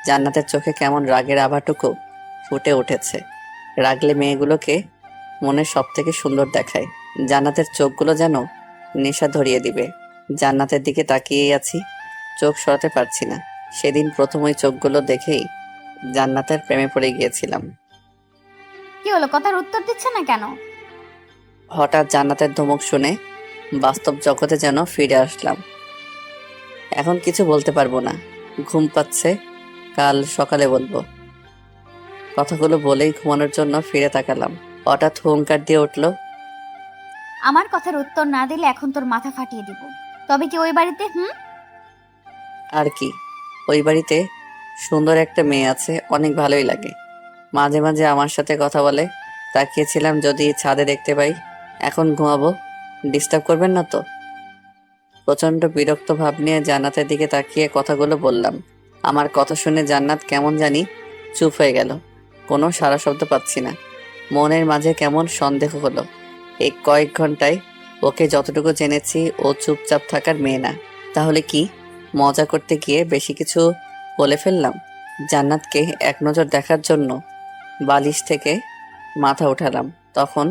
Speaker 1: জান্নাতের চোখে কেমন রাগের আভাটুকু ফুটে উঠেছে। রাগলে মেয়েগুলোকে মনে সব থেকে সুন্দর দেখায়। জান্নাতের চোখগুলো যেন নেশা ধরিয়ে দিবে। জান্নাতের দিকে তাকিয়েই আছি, চোখ সরাতে পারছি না। সেদিন প্রথম ওই চোখগুলো দেখেই জান্নাতের প্রেমে পড়ে গিয়েছিলাম।
Speaker 2: কি হলো, কথার উত্তর দিচ্ছে না কেন?
Speaker 1: হঠাৎ জান্নাতের ধমক শুনে বাস্তব জগতে যেন ফিরে আসলাম। এখন কিছু বলতে পারবো না, ঘুম পাচ্ছে, কাল সকালে বলবো। কথাগুলো বলেই ঘুমানোর জন্য ফিরে তাকালাম। হঠাৎ হুঙ্কার দিয়ে উঠল,
Speaker 2: আমার কথার উত্তর না দিলে এখন তোর মাথা ফাটিয়ে দিব। তবে কি ওই বাড়িতে
Speaker 1: আর কি, ওই বাড়িতে সুন্দর একটা মেয়ে আছে, অনেক ভালোই লাগে। মাঝে মাঝে আমার সাথে কথা বলে। তাকিয়েছিলাম যদি ছাদে দেখতে পাই। এখন ঘুমাবো, ডিস্টার্ব করবেন না তো? প্রচন্ড বিরক্ত ভাব নিয়ে জান্নাতের দিকে তাকিয়ে কথাগুলো বললাম। আমার কথা শুনে জান্নাত কেমন জানি চুপ হয়ে গেল। কোনো সাড়া শব্দ পাচ্ছি না। মনের মাঝে কেমন সন্দেহ হলো। এই কয়েক ঘন্টায় ওকে যতটুকু জেনেছি ও চুপচাপ থাকার মেয়ে না। তাহলে কি মজা করতে গিয়ে বেশি কিছু বলে ফেললাম? জান্নাতকে এক নজর দেখার জন্য বালিশ থেকে মাথা উঠালাম। তখন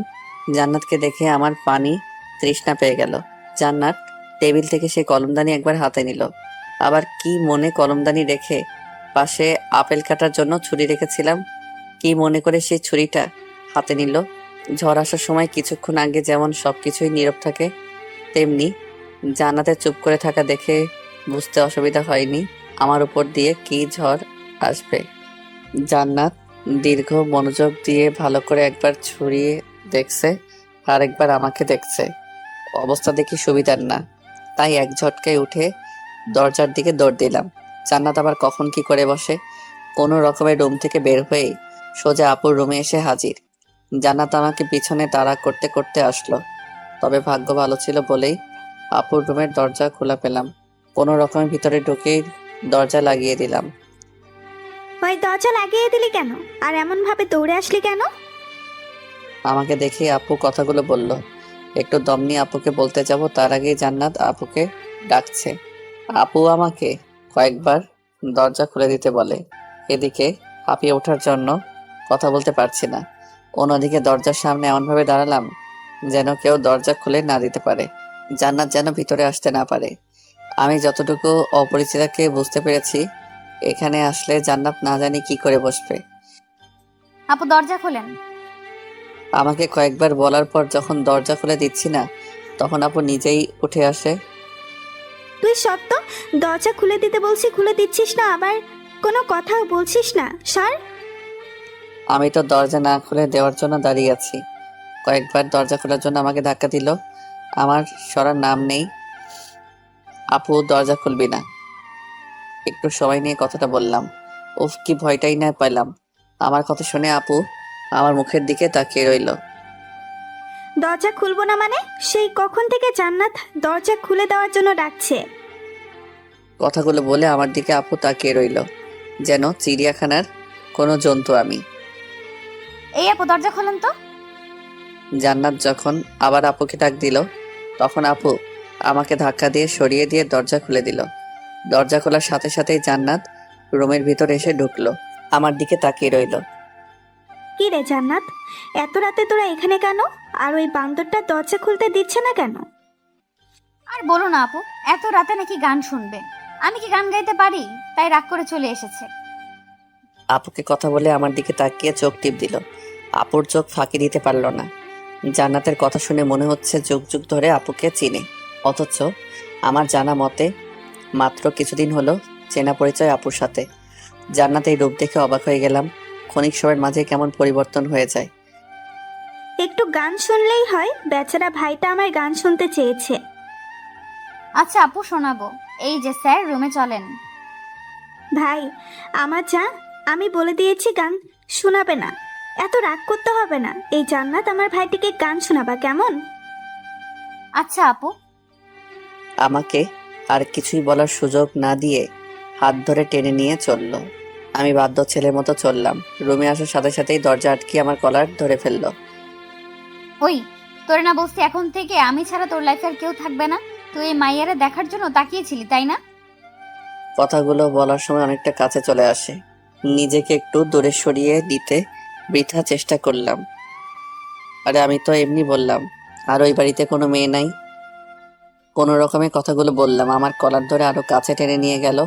Speaker 1: জান্নাতকে দেখে আমার পানি তৃষ্ণা পেয়ে গেল। জান্নাত টেবিল থেকে সে কলমদানি একবার হাতে নিল। আবার কি মনে কলমদানি রেখে পাশে আপেল কাটার জন্য ছুরি রেখেছিলাম, কি মনে করে সেই ছুরিটা হাতে নিল। ঝড় আসার সময় কিছুক্ষণ আগে যেমন সবকিছুই নীরব থাকে, তেমনি জান্নাতের চুপ করে থাকা দেখে বুঝতে অসুবিধা হয়নি আমার উপর দিয়ে কি ঝড় আসবে। জান্নাত দীর্ঘ মনোযোগ দিয়ে ভালো করে একবার ছুরিয়ে দেখছে, আর একবার আমাকে দেখছে। অবস্থা দেখি সুবিধার না, তাই এক ঝটকায় উঠে দরজার দিকে দৌড় দিলাম। জান্নাত আবার কখন কি করে বসে। কোনো রকমের রুম থেকে বের হয়ে সোজা আপুর রুমে এসে হাজির। জান্নাত আমাকে পিছনে তাড়া করতে করতে আসলো। তবে ভাগ্য ভালো ছিল বলেই আপুর রুমের দরজা খোলা পেলাম। কোনো রকমের ভিতরে ঢুকেই দরজা লাগিয়ে দিলাম।
Speaker 6: ওই দরজা লাগিয়ে দিলি কেন? আর এমন ভাবে দৌড়ে আসলি কেন?
Speaker 1: আমাকে দেখে আপু কথাগুলো বলল। একটু দম নিয়ে আপুকে বলতে যাব, তার আগেই জান্নাত আপুকে ডাকছে। আপু আমাকে কয়েকবার দরজা খুলে দিতে বলে। এদিকে হাঁপিয়ে ওঠার জন্য কথা বলতে পারছি না। অন্যদিকে দরজার সামনে এমনভাবে দাঁড়ালাম যেন কেউ দরজা খুলে না দিতে পারে, জান্নাত যেন ভিতরে আসতে না পারে। আমি যতটুকু অপরিচিতাকে বুঝতে পেরেছি, এখানে আসলে জান্নাত না জানি কি করে বসবে।
Speaker 2: আপু দরজা খোলেন।
Speaker 1: আমাকে কয়েকবার বলার পর যখন দরজা খুলে দিচ্ছি না, তখন আপু নিজেই উঠে আসে।
Speaker 6: তুই সত্য, দরজা খুলে দিতে বলছি খুলে দিচ্ছিস না, আবার কোনো কথাও বলছিস না। সর।
Speaker 1: আমি তো দরজা না খুলে দেওয়ার জন্য দাঁড়িয়ে আছি। কয়েকবার দরজা খোলার জন্য আমাকে ধাক্কা দিল, আমার সরার নাম নেই। আপু দরজা খুলবি না? একটু সময় নিয়ে কথাটা বললাম। উফ, কি ভয়টাই না পেলাম। আমার কথা শুনে আপু আমার মুখের দিকে তাকিয়ে রইল।
Speaker 6: দরজা খুলবো না মানে? সেই কখন থেকে জান্নাত দরজা খুলে দেওয়ার জন্য ডাকছে।
Speaker 1: কথাগুলো বলে আমার দিকে আপু তাকিয়ে রইল, যেন চিড়িয়াখানার কোনো জন্তু আমি।
Speaker 2: এই আপু দরজা খোলেন তো।
Speaker 1: জান্নাত যখন আবার আপুকে ডাক দিল, তখন আপু আমাকে ধাক্কা দিয়ে সরিয়ে দিয়ে দরজা খুলে দিল। দরজা খোলার সাথে সাথেই জান্নাত রুমের ভিতরে এসে ঢুকলো, আমার দিকে তাকিয়ে রইল।
Speaker 6: কি রে জান্নাত, এত রাতে তোরা এখানে কেন? আর ওই বান্দরটা দরজা খুলতে দিচ্ছে না কেন?
Speaker 2: আর বলো না আপু, এত রাতে নাকি গান শুনবে। আমি কি গান গাইতে পারি? তাই রাগ করে চলে এসেছে।
Speaker 1: আপুকে কথা বলে আমার দিকে তাকিয়ে চোখ টিপ দিল। আপুর চোখ ফাঁকি দিতে পারল না। জান্নাতের কথা শুনে মনে হচ্ছে যুগ যুগ ধরে আপুকে চিনে, অথচ আমার জানা মতে মাত্র কিছুদিন হলো চেনা পরিচয় আপুর সাথে। জান্নাত এই রূপ দেখে অবাক হয়ে গেলাম। ক্ষণিক সময়ের মাঝে কেমন পরিবর্তন হয়ে যায়।
Speaker 6: একটু গান শুনলেই হয়, বেচারা ভাইটা আমার গান শুনতে চেয়েছে।
Speaker 2: আচ্ছা আপু শোনাবো। এই যে স্যার, রুমে চলেন।
Speaker 6: ভাই আমার যা, আমি বলে দিয়েছি গান শোনাবে না। এত রাগ করতে হবে না। এই জান্নাত আমার ভাইটিকে গান শোনাবা কেমন?
Speaker 2: আচ্ছা আপু।
Speaker 1: আমাকে আর কিছুই বলার সুযোগ না দিয়ে হাত ধরে টেনে নিয়ে চলল। আমি বাধ্য ছেলের মতো চললাম। রুমে আসার সাথে সাথেই দরজা আটকে আমার কলার ধরে ফেললো।
Speaker 2: ওই, তোরে না বলছি এখন থেকে আমি ছাড়া তোর লাইফে আর কেউ থাকবে না? তুই এই মাইয়ারে দেখার জন্য তাকিয়েছিলি, তাই না?
Speaker 1: কথাগুলো বলার সময় অনেকটা কাছে চলে আসে। নিজেকে একটু দূরে সরিয়ে দিতে বৃথা চেষ্টা করলাম। আরে আমি তো এমনি বললাম, আর ওই বাড়িতে কোনো মেয়ে নাই। কোনো রকমে কথাগুলো বললাম। আমার কলার ধরে আরো কাছে টেনে নিয়ে গেল।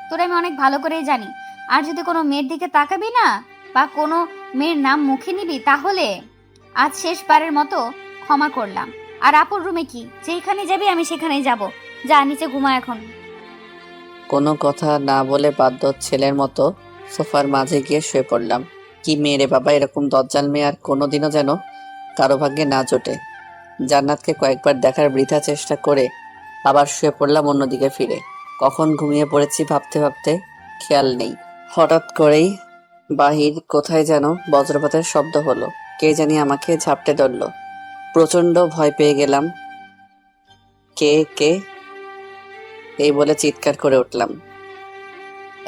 Speaker 2: তোরে আমি অনেক ভালো করেই জানি। আর যদি কোনো মেয়ের দিকে তাকাবি না বা কোনো মেয়ের নাম মুখে নিবি, তাহলে আজ শেষবারের মতো ক্ষমা করলাম। আর আপুর রুমে কি, যেখানে যাবি আমি সেখানেই যাব। যা নিচে ঘুমা এখন।
Speaker 1: কোনো কথা না বলে বাধ্য ছেলের মতো সোফার মাঝে গিয়ে শুয়ে পড়লাম। কি মেয়ে রে বাবা, এরকম দজ্জাল মেয়ে আর কোনোদিনও যেন কারো ভাগ্যে না জোটে। জান্নাতকে কয়েকবার দেখার বৃথা চেষ্টা করে আবার শুয়ে পড়লাম অন্যদিকে ফিরে। কখন ঘুমিয়ে পড়েছি ভাবতে ভাবতে খেয়াল নেই। হঠাৎ করেই বাহির কোথায় যেন বজ্রপাতের শব্দ হলো। কে জানি আমাকে ঝাপটে ধরল। প্রচন্ড ভয় পেয়ে গেলাম। কে কে এই বলে চিৎকার করে উঠলাম।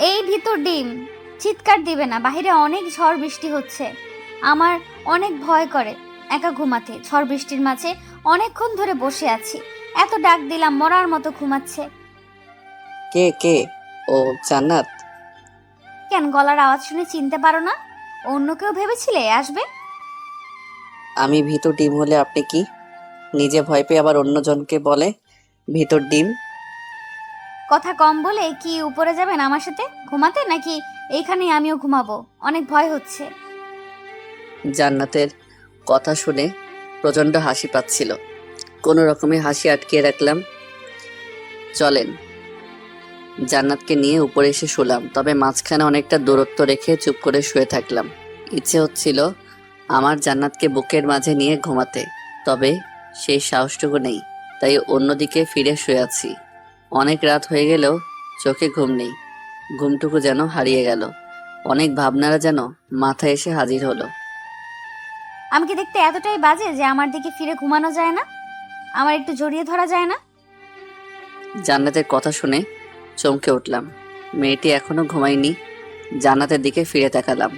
Speaker 2: এই ভিতর ডিম। চিৎকার দিবে না, বাইরে অনেক ঝড় বৃষ্টি হচ্ছে। আমার অনেক ভয় করে একা ঘুমাতে। ঝড় বৃষ্টির মাঝে অনেকক্ষণ ধরে বসে আছি, এত ডাক দিলাম মরার মতো ঘুমাচ্ছে।
Speaker 1: কে কে? ও জান্নাত।
Speaker 2: কেন গলার আওয়াজ শুনে চিনতে পারো না? অন্য কেউ ভেবেছিলে আসবে?
Speaker 1: আমি ভিতর ডিম হলে আপনি কি? নিজে ভয় পেয়ে আবার অন্যজনকে বলে ভিতর ডিম।
Speaker 2: কথা কম বলে কি উপরে যাবেন আমার সাথে ঘুমাতে, নাকি এইখানেই আমিও ঘুমাবো? অনেক ভয় হচ্ছে।
Speaker 1: জান্নাতের কথা শুনে প্রচন্ড হাসি পাচ্ছিল। কোনো রকমে হাসি আটকিয়ে রাখলাম। চলেন। জান্নাতকে নিয়ে উপরে এসে শুলাম, তবে মাঝখানে অনেকটা দূরত্ব রেখে চুপ করে শুয়ে থাকলাম। ইচ্ছে হচ্ছিল আমার জান্নাতকে বুকের মাঝে নিয়ে ঘুমাতে, তবে সেই সাহসটুকু নেই। তাই অন্যদিকে ফিরে শুয়ে আছি। অনেক রাত হয়ে গেলেও চোখে ঘুম নেই। ঘুমটুকু যেন হারিয়ে গেল। অনেক ভাবনারা যেন মাথায় এসে হাজির হলো।
Speaker 2: আমি কি দেখতে এতটাই বাজে যে আমার দিকে ফিরে ঘুমানো যায় না? আমার একটু জড়িয়ে ধরা যায় না?
Speaker 1: জান্নাতের কথা শুনে চমকে উঠলাম। মেয়েটি এখনো ঘুমায়নি। জান্নাতের দিকে ফিরে তাকালাম।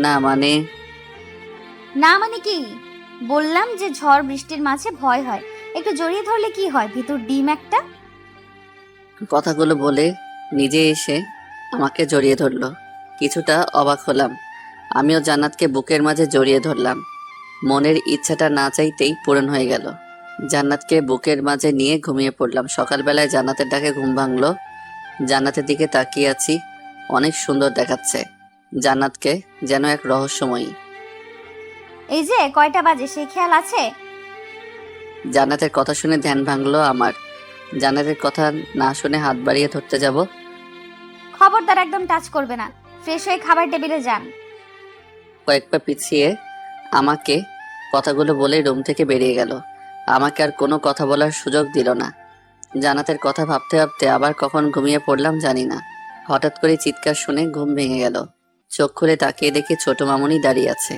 Speaker 1: না মানে
Speaker 2: না মানে কি? বললাম যে ঝড় বৃষ্টির মাঝে ভয় হয়, একটু জড়িয়ে ধরলে কি হয়? ভিতর ডিম একটা।
Speaker 1: কথাগুলো বলে নিজে এসে আমাকে জড়িয়ে ধরলো। কিছুটা অবাক হলাম। আমিও জান্নাতকে বুকের মাঝে জড়িয়ে ধরলাম। মনের ইচ্ছাটা না চাইতেই পূরণ হয়ে গেল। জান্নাতকে বুকের মাঝে নিয়ে ঘুমিয়ে পড়লাম। সকালবেলায় জান্নাতের ডাকে ঘুম ভাঙলো। জান্নাতের দিকে তাকিয়ে আছি। অনেক সুন্দর দেখাচ্ছে জান্নাতকে, যেন এক রহস্যময়ী।
Speaker 2: এই যে কয়টা বাজে সেই খেয়াল আছে?
Speaker 1: জান্নাতের কথা শুনে ধ্যান ভাঙলো আমার। জান্নাতের কথা না শুনে হাত বাড়িয়ে ধরতে যাব।
Speaker 2: খবরদার, একদম টাচ করবে না। ফ্রেশ হয়ে খাবার টেবিলে যান।
Speaker 1: কয়েক পা পিছিয়ে আমাকে কথাগুলো বলে রুম থেকে বেরিয়ে গেল। আমাকে আর কোনো কথা বলার সুযোগ দিল না। জান্নাতের কথা ভাবতে ভাবতে আবার কখন ঘুমিয়ে পড়লাম জানি না। হঠাৎ করে চিৎকার শুনে ঘুম ভেঙে গেল। চোখ খুলে তাকিয়ে দেখি ছোট মামুনি দাঁড়িয়ে আছে।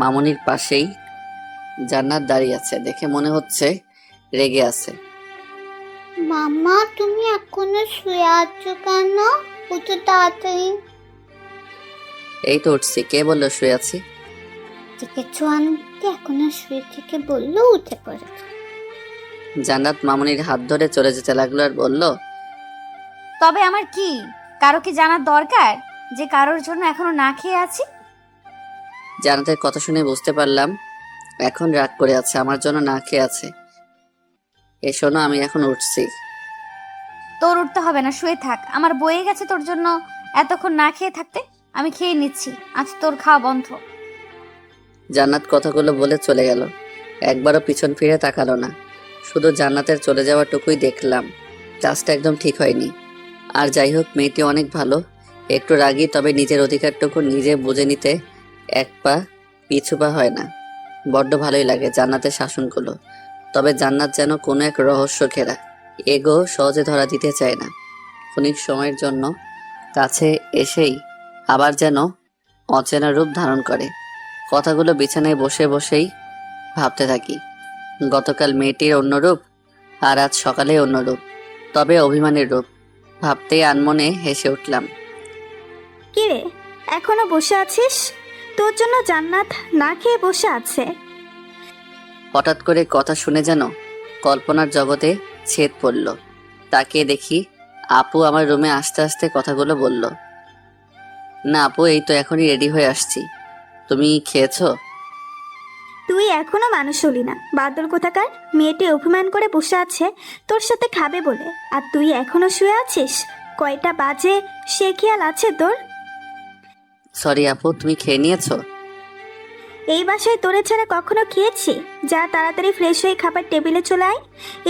Speaker 1: মামুনির পাশেই জান্নাত দাঁড়িয়ে আছে। দেখে মনে হচ্ছে রেগে আছে।
Speaker 4: মামা, তুমি এখনো শুয়ে আছো কেন? উঠো তাড়াতাড়ি।
Speaker 1: এই তো উঠছি। কে বললো শুয়ে আছি?
Speaker 4: কিছু আনতে এখনো শুয়ে থেকে বললো উঠে পড়েছে।
Speaker 1: জান্নাত মামুনির হাত ধরে চলে যেতে লাগলো আর বলল,
Speaker 2: তবে আমার কি, কারো কি জানার দরকার যে কারোর জন্য এখনো না খেয়ে আছি?
Speaker 1: জান্নাতের কথা শুনে বুঝতে পারলাম এখন রাগ করে আছে, আমার জন্য না খেয়ে আছে। এ শোনো, আমি এখন উঠছি।
Speaker 2: তোর উঠতে হবে না, শুয়ে থাক। আমার বয়ে গেছে তোর জন্য এতক্ষণ না খেয়ে থাকতে। আমি খেয়ে নিচ্ছি, আজ তোর খাওয়া বন্ধ।
Speaker 1: জান্নাত কথাগুলো বলে চলে গেল। একবারও পিছন ফিরে তাকালো না। শুধু জান্নাতের চলে যাওয়াটুকুই দেখলাম। কাজটা একদম ঠিক হয়নি। আর যাই হোক, মেয়েটি অনেক ভালো। একটু রাগী, তবে নিজের অধিকারটুকু নিজে বুঝে নিতে এক পা পিছু পা হয় না। বড্ড ভালোই লাগে জান্নাতের শাসনগুলো। তবে জান্নাত যেন কোনো এক রহস্য ঘেরা। এগো সহজে ধরা দিতে চায় না। ক্ষণিক সময়ের জন্য কাছে এসেই আবার যেন অচেনা রূপ ধারণ করে। কথাগুলো বিছানায় বসে বসেই ভাবতে থাকি। গতকাল মেয়েটির অন্য রূপ, আর আজ সকালে অন্য রূপ, তবে অভিমানের রূপ। ভাবতেই আনমনে হেসে উঠলাম।
Speaker 6: কিরে, এখনো বসে আছিস? তোর জন্য জান্নাত না খেয়ে বসে আছে।
Speaker 1: হঠাৎ করে কথা শুনে যেন কল্পনার জগতে ছেদ পড়ল। তাকিয়ে দেখি আপু আমার রুমে আস্তে আস্তে কথাগুলো বলল। না আপু, এই তো এখনই রেডি হয়ে আসছি। তুমি খেয়েছো?
Speaker 6: তুই এখনো মানুষ হলি না, বাদর কোথাকার। মেয়েটি অভিমান করে বসে আছে তোর সাথে খাবে বলে, আর তুই এখনো শুয়ে আছিস? কয়টা বাজে সে খেয়াল আছে তোর?
Speaker 1: সরি আপু, তুমি খেয়ে নিয়েছো?
Speaker 6: এই বাসায় তোরে ছাড়া কখনো খেয়েছি? যা তাড়াতাড়ি ফ্রেশ হয়ে খাবার টেবিলে চলে আয়।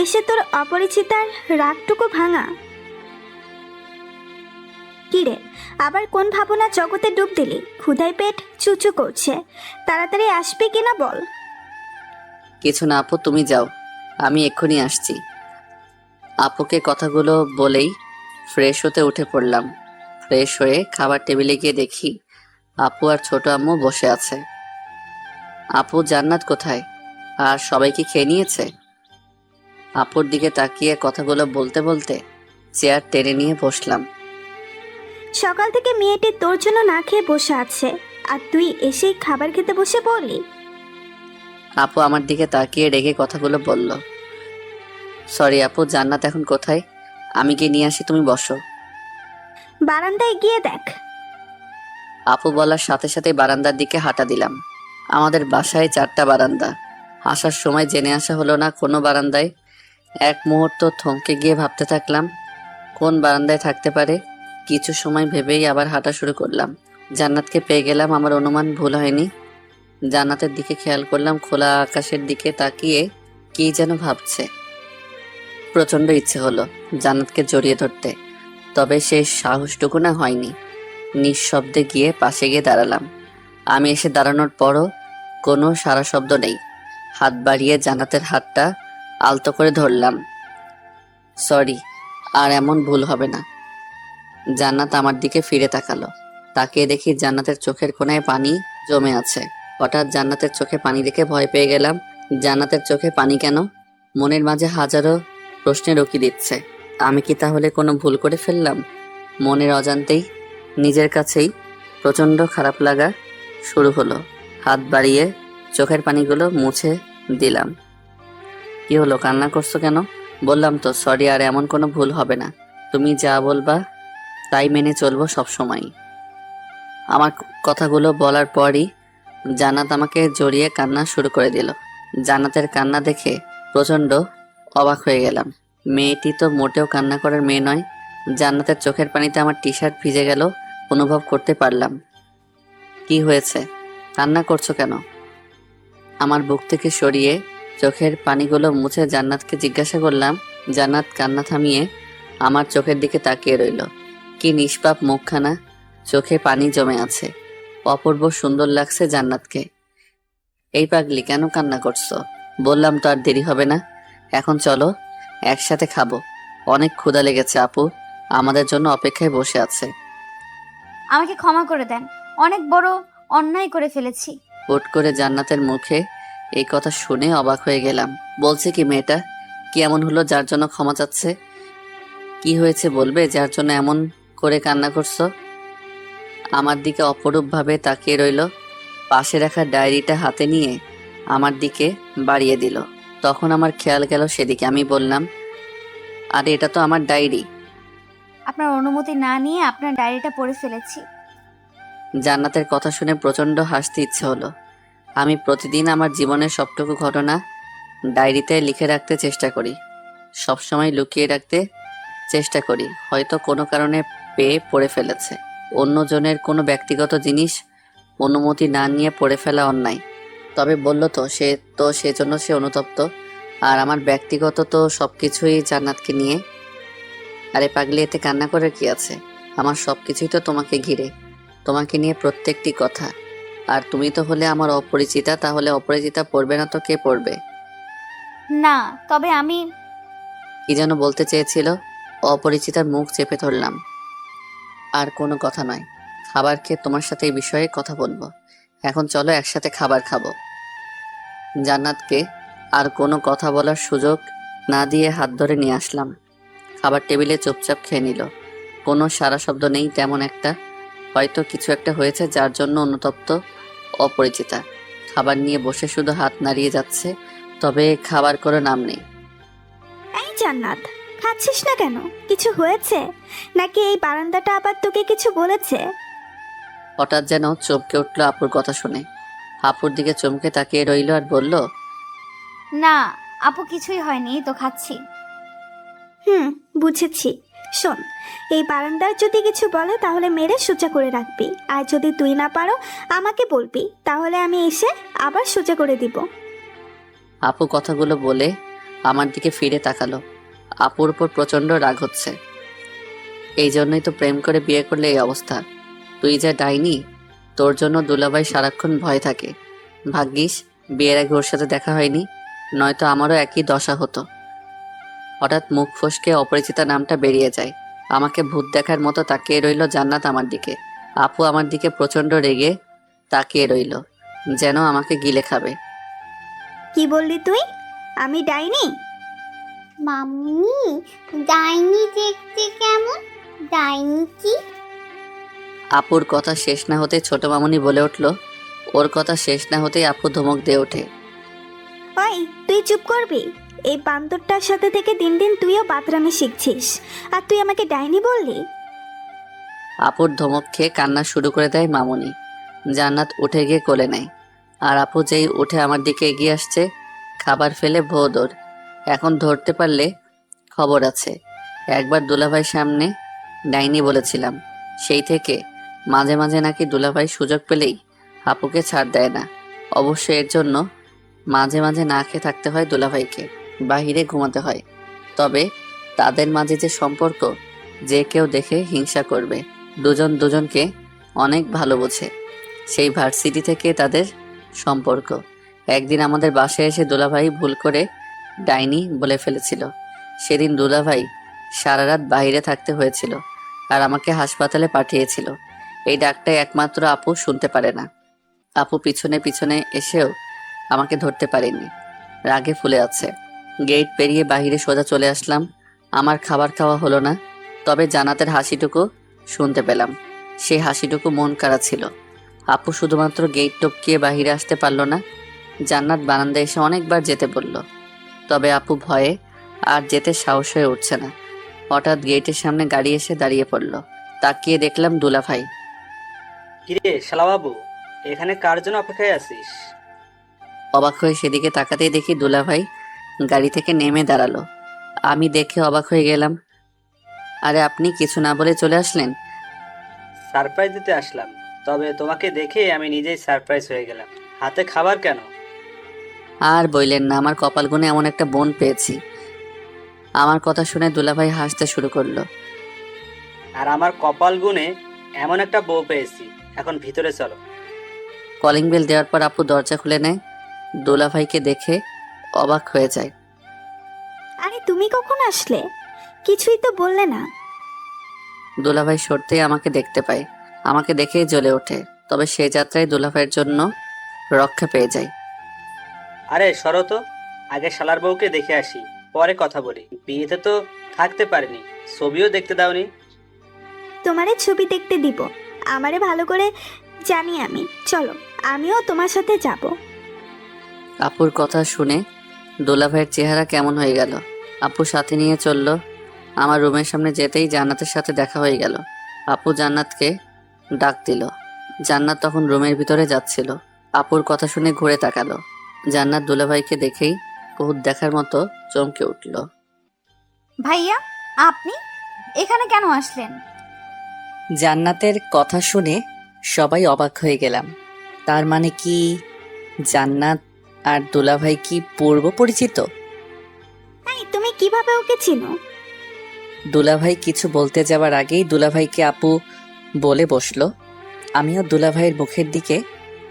Speaker 6: এসে তোর অপরিচিতার রাগটুকু ভাঙা। কিরে, আবার কোন ভাবনা জগতে ডুব দিলি? ক্ষুধায় পেট চুচু করছে, তাড়াতাড়ি আসবি কিনা বল।
Speaker 1: কিছু না আপু, তুমি যাও, আমি এক্ষুনি আসছি। আপুকে কথাগুলো বলেই ফ্রেশ হতে উঠে পড়লাম। ফ্রেশ হয়ে খাবার টেবিলে গিয়ে দেখি আপু আর ছোট আম্মু বসে আছে। আপু, জান্নাত কোথায়? আর সবাই কি খেয়ে নিয়েছে? আপুর দিকে তাকিয়ে কথাগুলো বলতে বলতে চেয়ার টেনে নিয়ে বসলাম।
Speaker 6: সকাল থেকে মেয়েটি তোর জন্য না খেয়ে বসে আছে, আর তুই এসেই খাবার খেতে বসে পড়লি।
Speaker 1: আপু আমার দিকে তাকিয়ে রেগে কথাগুলো বলল। সরি আপু, জান্নাত এখন কোথায়? আমি গিয়ে নিয়ে আসি, তুমি বসো।
Speaker 6: বারান্দায় গিয়ে দেখ।
Speaker 1: আপু বলার সাথে সাথে বারান্দার দিকে হাঁটা দিলাম। আমাদের বাসায় 4টা বারান্দা। আসার সময় জেনে আসা হলো না কোনো বারান্দায়। এক মুহূর্ত থমকে গিয়ে ভাবতে থাকলাম কোন বারান্দায় থাকতে পারে। কিছু সময় ভেবেই আবার হাঁটা শুরু করলাম। জান্নাতকে পেয়ে গেলাম, আমার অনুমান ভুল হয়নি। জান্নাতের দিকে খেয়াল করলাম, খোলা আকাশের দিকে তাকিয়ে কি যেন ভাবছে। প্রচণ্ড ইচ্ছে হলো জান্নাতকে জড়িয়ে ধরতে, তবে সেই সাহসটুকু না হয়নি। নিঃশব্দে গিয়ে পাশে গিয়ে দাঁড়ালাম। আমি এসে দাঁড়ানোর পরও কোনো সারা শব্দ নেই। হাত বাড়িয়ে জান্নাতের হাতটা আলতো করে ধরলাম। সরি, আর এমন ভুল হবে না। জান্নাত আমার দিকে ফিরে তাকালো। তাকিয়ে দেখি জান্নাতের চোখের কোণায় পানি জমে আছে। হঠাৎ জান্নাতের চোখে পানি দেখে ভয় পেয়ে গেলাম। জান্নাতের চোখে পানি কেন? মনের মাঝে হাজারো প্রশ্নের উকি দিচ্ছে। আমি কি তাহলে কোনো ভুল করে ফেললাম? মনের অজান্তেই নিজের কাছেই প্রচণ্ড খারাপ লাগা শুরু হলো। হাত বাড়িয়ে চোখের পানিগুলো মুছে দিলাম। কি হলো, কান্না করছো কেন? বললাম তো সরি, আর এমন কোনো ভুল হবে না। তুমি যা বলবা তাই মেনে চলবো সব সময়। আমার কথাগুলো বলার পরই জান্নাত আমাকে জড়িয়ে কান্না শুরু করে দিল। জান্নাতের কান্না দেখে প্রচণ্ড অবাক হয়ে গেলাম। মেয়েটি তো মোটেও কান্না করার মেয়ে নয়। জান্নাতের চোখের পানিতে আমার টি শার্ট ভিজে গেল অনুভব করতে পারলাম। কি হয়েছে, কান্না করছো কেন? আমার বুক থেকে সরিয়ে চোখের পানিগুলো মুছে জান্নাতকে জিজ্ঞাসা করলাম। জান্নাত কান্না থামিয়ে আমার চোখের দিকে তাকিয়ে রইল। কি নিষ্পাপ মুখখানা, চোখে পানি জমে আছে। অপূর্ব সুন্দর লাগছে জান্নাতকে। এই পাগলি, কেন কান্না করছো? বললাম তো আর দেরি হবে না, এখন চলো একসাথে খাবো। অনেক ক্ষুধা লেগেছে, আপু আমাদের জন্য অপেক্ষায় বসে আছে।
Speaker 2: আমাকে ক্ষমা করে দেন, অনেক বড় অন্যায় করে ফেলেছি।
Speaker 1: হুট করে জান্নাতের মুখে এই কথা শুনে অবাক হয়ে গেলাম। বলছে কি মেয়েটা? কি এমন হলো যার জন্য ক্ষমা চাচ্ছে? কি হয়েছে বলবে যার জন্য এমন করে কান্না করছো? আমার দিকে অপরূপভাবে তাকিয়ে রইল। পাশে রাখা ডায়েরিটা হাতে নিয়ে আমার দিকে বাড়িয়ে দিল। তখন আমার খেয়াল গেল সেদিকে। আমি বললাম, আরে এটা তো আমার ডায়েরি।
Speaker 2: আপনার অনুমতি না নিয়ে আপনার ডায়েরিটা পড়ে ফেলেছি।
Speaker 1: জান্নাতের কথা শুনে প্রচণ্ড হাসতে ইচ্ছে হলো। আমি প্রতিদিন আমার জীবনের সবটুকু ঘটনা ডায়েরিতে লিখে রাখতে চেষ্টা করি, সবসময় লুকিয়ে রাখতে চেষ্টা করি। হয়তো কোনো কারণে পেয়ে পড়ে ফেলেছে। অন্যজনের কোনো ব্যক্তিগত জিনিস অনুমতি না নিয়ে পড়ে ফেলা অন্যায়। তবে বলল তো সেজন্য সে অনুতপ্ত। আর আমার ব্যক্তিগত তো সব কিছুই জান্নাতকে নিয়ে। আরে পাগলি, এতে কান্না করে কি আছে? আমার সব কিছুই তো তোমাকে ঘিরে, তোমাকে নিয়ে প্রত্যেকটি কথা। আর তুমি তো হলে আমার অপরিচিতা, তাহলে অপরিচিতা পড়বে না তো কে পড়বে?
Speaker 2: না, তবে আমি
Speaker 1: কি যেন বলতে চেয়েছিল। অপরিচিতার মুখ চেপে ধরলাম। আর কোনো কথা নয়, খাবার খেয়ে তোমার সাথে এই বিষয়ে কথা বলবো। এখন চলো একসাথে খাবার খাবো। জান্নাতকে আর কোনো কথা বলার সুযোগ না দিয়ে হাত ধরে নিয়ে আসলাম। খাবার টেবিলে চুপচাপ খেয়ে নিল। কোনো সারা শব্দ নেই তেমন একটা। হয়তো কিছু একটা হয়েছে যার জন্য অনুতপ্ত অপরিচিতা। খাবার নিয়ে বসে শুধু হাত নাড়িয়ে যাচ্ছে, তবে খাবার করে নাম নেই।
Speaker 6: এই জান্নাত, খাচ্ছিস না কেন? কিছু হয়েছে নাকি এই বারান্দাটা আবার তোকে কিছু বলেছে?
Speaker 1: হঠাৎ যেন চমকে উঠল আপুর কথা শুনে। আপুর দিকে চমকে তাকিয়ে রইল আর বলল,
Speaker 2: না আপু, কিছুই হয়নি, এই তো খাচ্ছি।
Speaker 6: বুঝেছি। শোন, এই বারান্দার যদি কিছু বলে তাহলে মেরে সোজা করে রাখবি, আর যদি তুই না পারো আমাকে বলবি, তাহলে আমি এসে আবার সোজা করে দিব।
Speaker 1: আপু কথাগুলো বলে আমার দিকে ফিরে তাকালো। আপুর উপর প্রচন্ড রাগ হচ্ছে। এই জন্যই তো প্রেম করে বিয়ে করলে এই অবস্থা। তুই যা ডাইনি, তোর জন্য দুলাভাই সারাক্ষণ ভয় থাকে। ভাগ্যিস বিয়ের আগে ওর সাথে দেখা হয়নি, নয়তো আমারও একই দশা হতো। হঠাৎ মুখ ফসকে অপরিচিতা নামটা বেরিয়ে যায়। আমাকে ভূত দেখার মতো তাকিয়ে রইল জান্নাত আমার দিকে। আপু আমার দিকে প্রচন্ড রেগে তাকিয়ে রইল, যেন আমাকে গিলে খাবে।
Speaker 6: কি বললি তুই? আমি ডাইনি?
Speaker 4: মাম্মি, ডাইনি দেখতে কেমন? ডাইনি কি?
Speaker 1: আপুর কথা শেষ না হতে ছোট মামুনি বলে উঠল। ওর কথা শেষ না হতেই আপু ধমক দিয়ে ওঠে।
Speaker 6: ওই, তুই চুপ করবি? এই বান্দরটার সাথে থেকে দিন দিন তুইও বাতরামি শিখছিস, আর তুই আমাকে ডাইনি বললি?
Speaker 1: আপুর ধমক খেয়ে কান্না শুরু করে দেয় মামুনি। জান্নাত উঠে গিয়ে কোলে নেয়। আর আপু যেই উঠে আমার দিকে এগিয়ে আসছে, খাবার ফেলে ভো দৌড়। এখন ধরতে পারলে খবর আছে। একবার দুলাভাই সামনে ডাইনি বলেছিলাম, সেই থেকে মাঝে মাঝে নাকি দুলাভাই সুযোগ পেলেই আপুকে ছাড় দেয় না। অবশ্য এর জন্য মাঝে মাঝে না খেয়ে থাকতে হয় দুলাভাইকে, বাহিরে ঘুমাতে হয়। তবে তাদের মাঝে যে সম্পর্ক, যে কেউ দেখে হিংসা করবে। দুজন দুজনকে অনেক ভালো বোঝে। সেই ভার্সিটি থেকে তাদের সম্পর্ক। একদিন আমাদের বাসায় এসে দুলাভাই ভুল করে ডাইনি বলে ফেলেছিল। সেদিন দুলাভাই সারা রাত বাইরে থাকতে হয়েছিল আর আমাকে হাসপাতালে পাঠিয়েছিল। এই ডাকটাই একমাত্র আপু শুনতে পারে না। আপু পিছনে পিছনে এসেও আমাকে ধরতে পারেনি, রাগে ফুলে আছে। গেট পেরিয়ে বাহিরে সোজা চলে আসলাম। আমার খাবার খাওয়া হলো না, তবে জান্নাতের হাসিটুকু শুনতে পেলাম। সেই হাসিটুকু মন কাড়া ছিল। আপু শুধুমাত্র গেট টপকিয়ে বাহিরে আসতে পারল না। জান্নাত বারান্দায় এসে অনেকবার যেতে বলল, তবে আপু ভয়ে আর যেতে সাহস হয়ে উঠছে না। হঠাৎ গেটের সামনে গাড়ি এসে দাঁড়িয়ে পড়ল। তাকিয়ে দেখলাম দুলাভাই।
Speaker 7: কিরে শালাবাবু, এখানে কার জন্য অপেক্ষায় আছিস?
Speaker 1: অবাক হয়ে সেদিকে তাকাতেই দেখি দুলাভাই গাড়ি থেকে নেমে দাঁড়ালো। আমি দেখে অবাক হয়ে গেলাম। আরে আপনি কিছু না বলে চলে আসলেন?
Speaker 7: সারপ্রাইজ দিতে আসলাম, তবে তোমাকে দেখে আমি নিজেই সারপ্রাইজ হয়ে গেলাম। হাতে খাবার কেন?
Speaker 1: আর বললেন না, আমার কপাল গুনে এমন একটা বোন পেয়েছি। আমার কথা শুনে দুলাভাই হাসতে শুরু করলো।
Speaker 7: আর আমার কপাল গুনে এমন একটা বউ পেয়েছি। এখন ভিতরে চলো।
Speaker 1: কলিং বেল দেওয়ার পর আপু দরজা খুলে নেয়। দুলাভাইকে দেখে অবাক হয়ে যায়।
Speaker 6: আরে তুমি কখন আসলে? কিছুই তো বললে না।
Speaker 1: দুলাভাই সরতেই আমাকে দেখতে পায়। আমাকে দেখেই জ্বলে ওঠে। তবে সেই যাত্রায় দুলাভাইয়ের জন্য রক্ষা পেয়ে যায়।
Speaker 7: আরে সরো তো, আগে শালার বউকে দেখে আসি, পরে কথা বলি। বিয়েতে তো থাকতে পারিনি, ছবিও দেখতে দাওনি।
Speaker 6: তোমারে ছবি দেখতে দিব, আমারে ভালো করে জানি আমি। চলো, আমিও তোমার সাথে যাব।
Speaker 1: আপুর কথা শুনে দুলাভাইয়ের চেহারা কেমন হয়ে গেল। আপু সাথে নিয়ে চলল। আমার রুমের সামনে যেতেই জান্নাতের সাথে দেখা হয়ে গেল। আপু জান্নাতকে ডাক দিল। জান্নাত তখন রুমের ভিতরে যাচ্ছিল। আপুর কথা শুনে ঘুরে তাকালো। জান্নাত দুলাভাইকে দেখেই বহুত দেখার মতো চমকে উঠল।
Speaker 2: ভাইয়া, আপনি এখানে কেন আসলেন?
Speaker 1: জান্নাতের কথা শুনে সবাই অবাক হয়ে গেলাম। তার মানে কি জান্নাত আর দুলাভাই কি পূর্ব পরিচিত?
Speaker 6: এই তুমি কিভাবে ওকে চিনো?
Speaker 1: দুলাভাই কিছু বলতে যাওয়ার আগেই দুলাভাইকে আপু বলে বসলো। আমিও দুলাভাইয়ের মুখের দিকে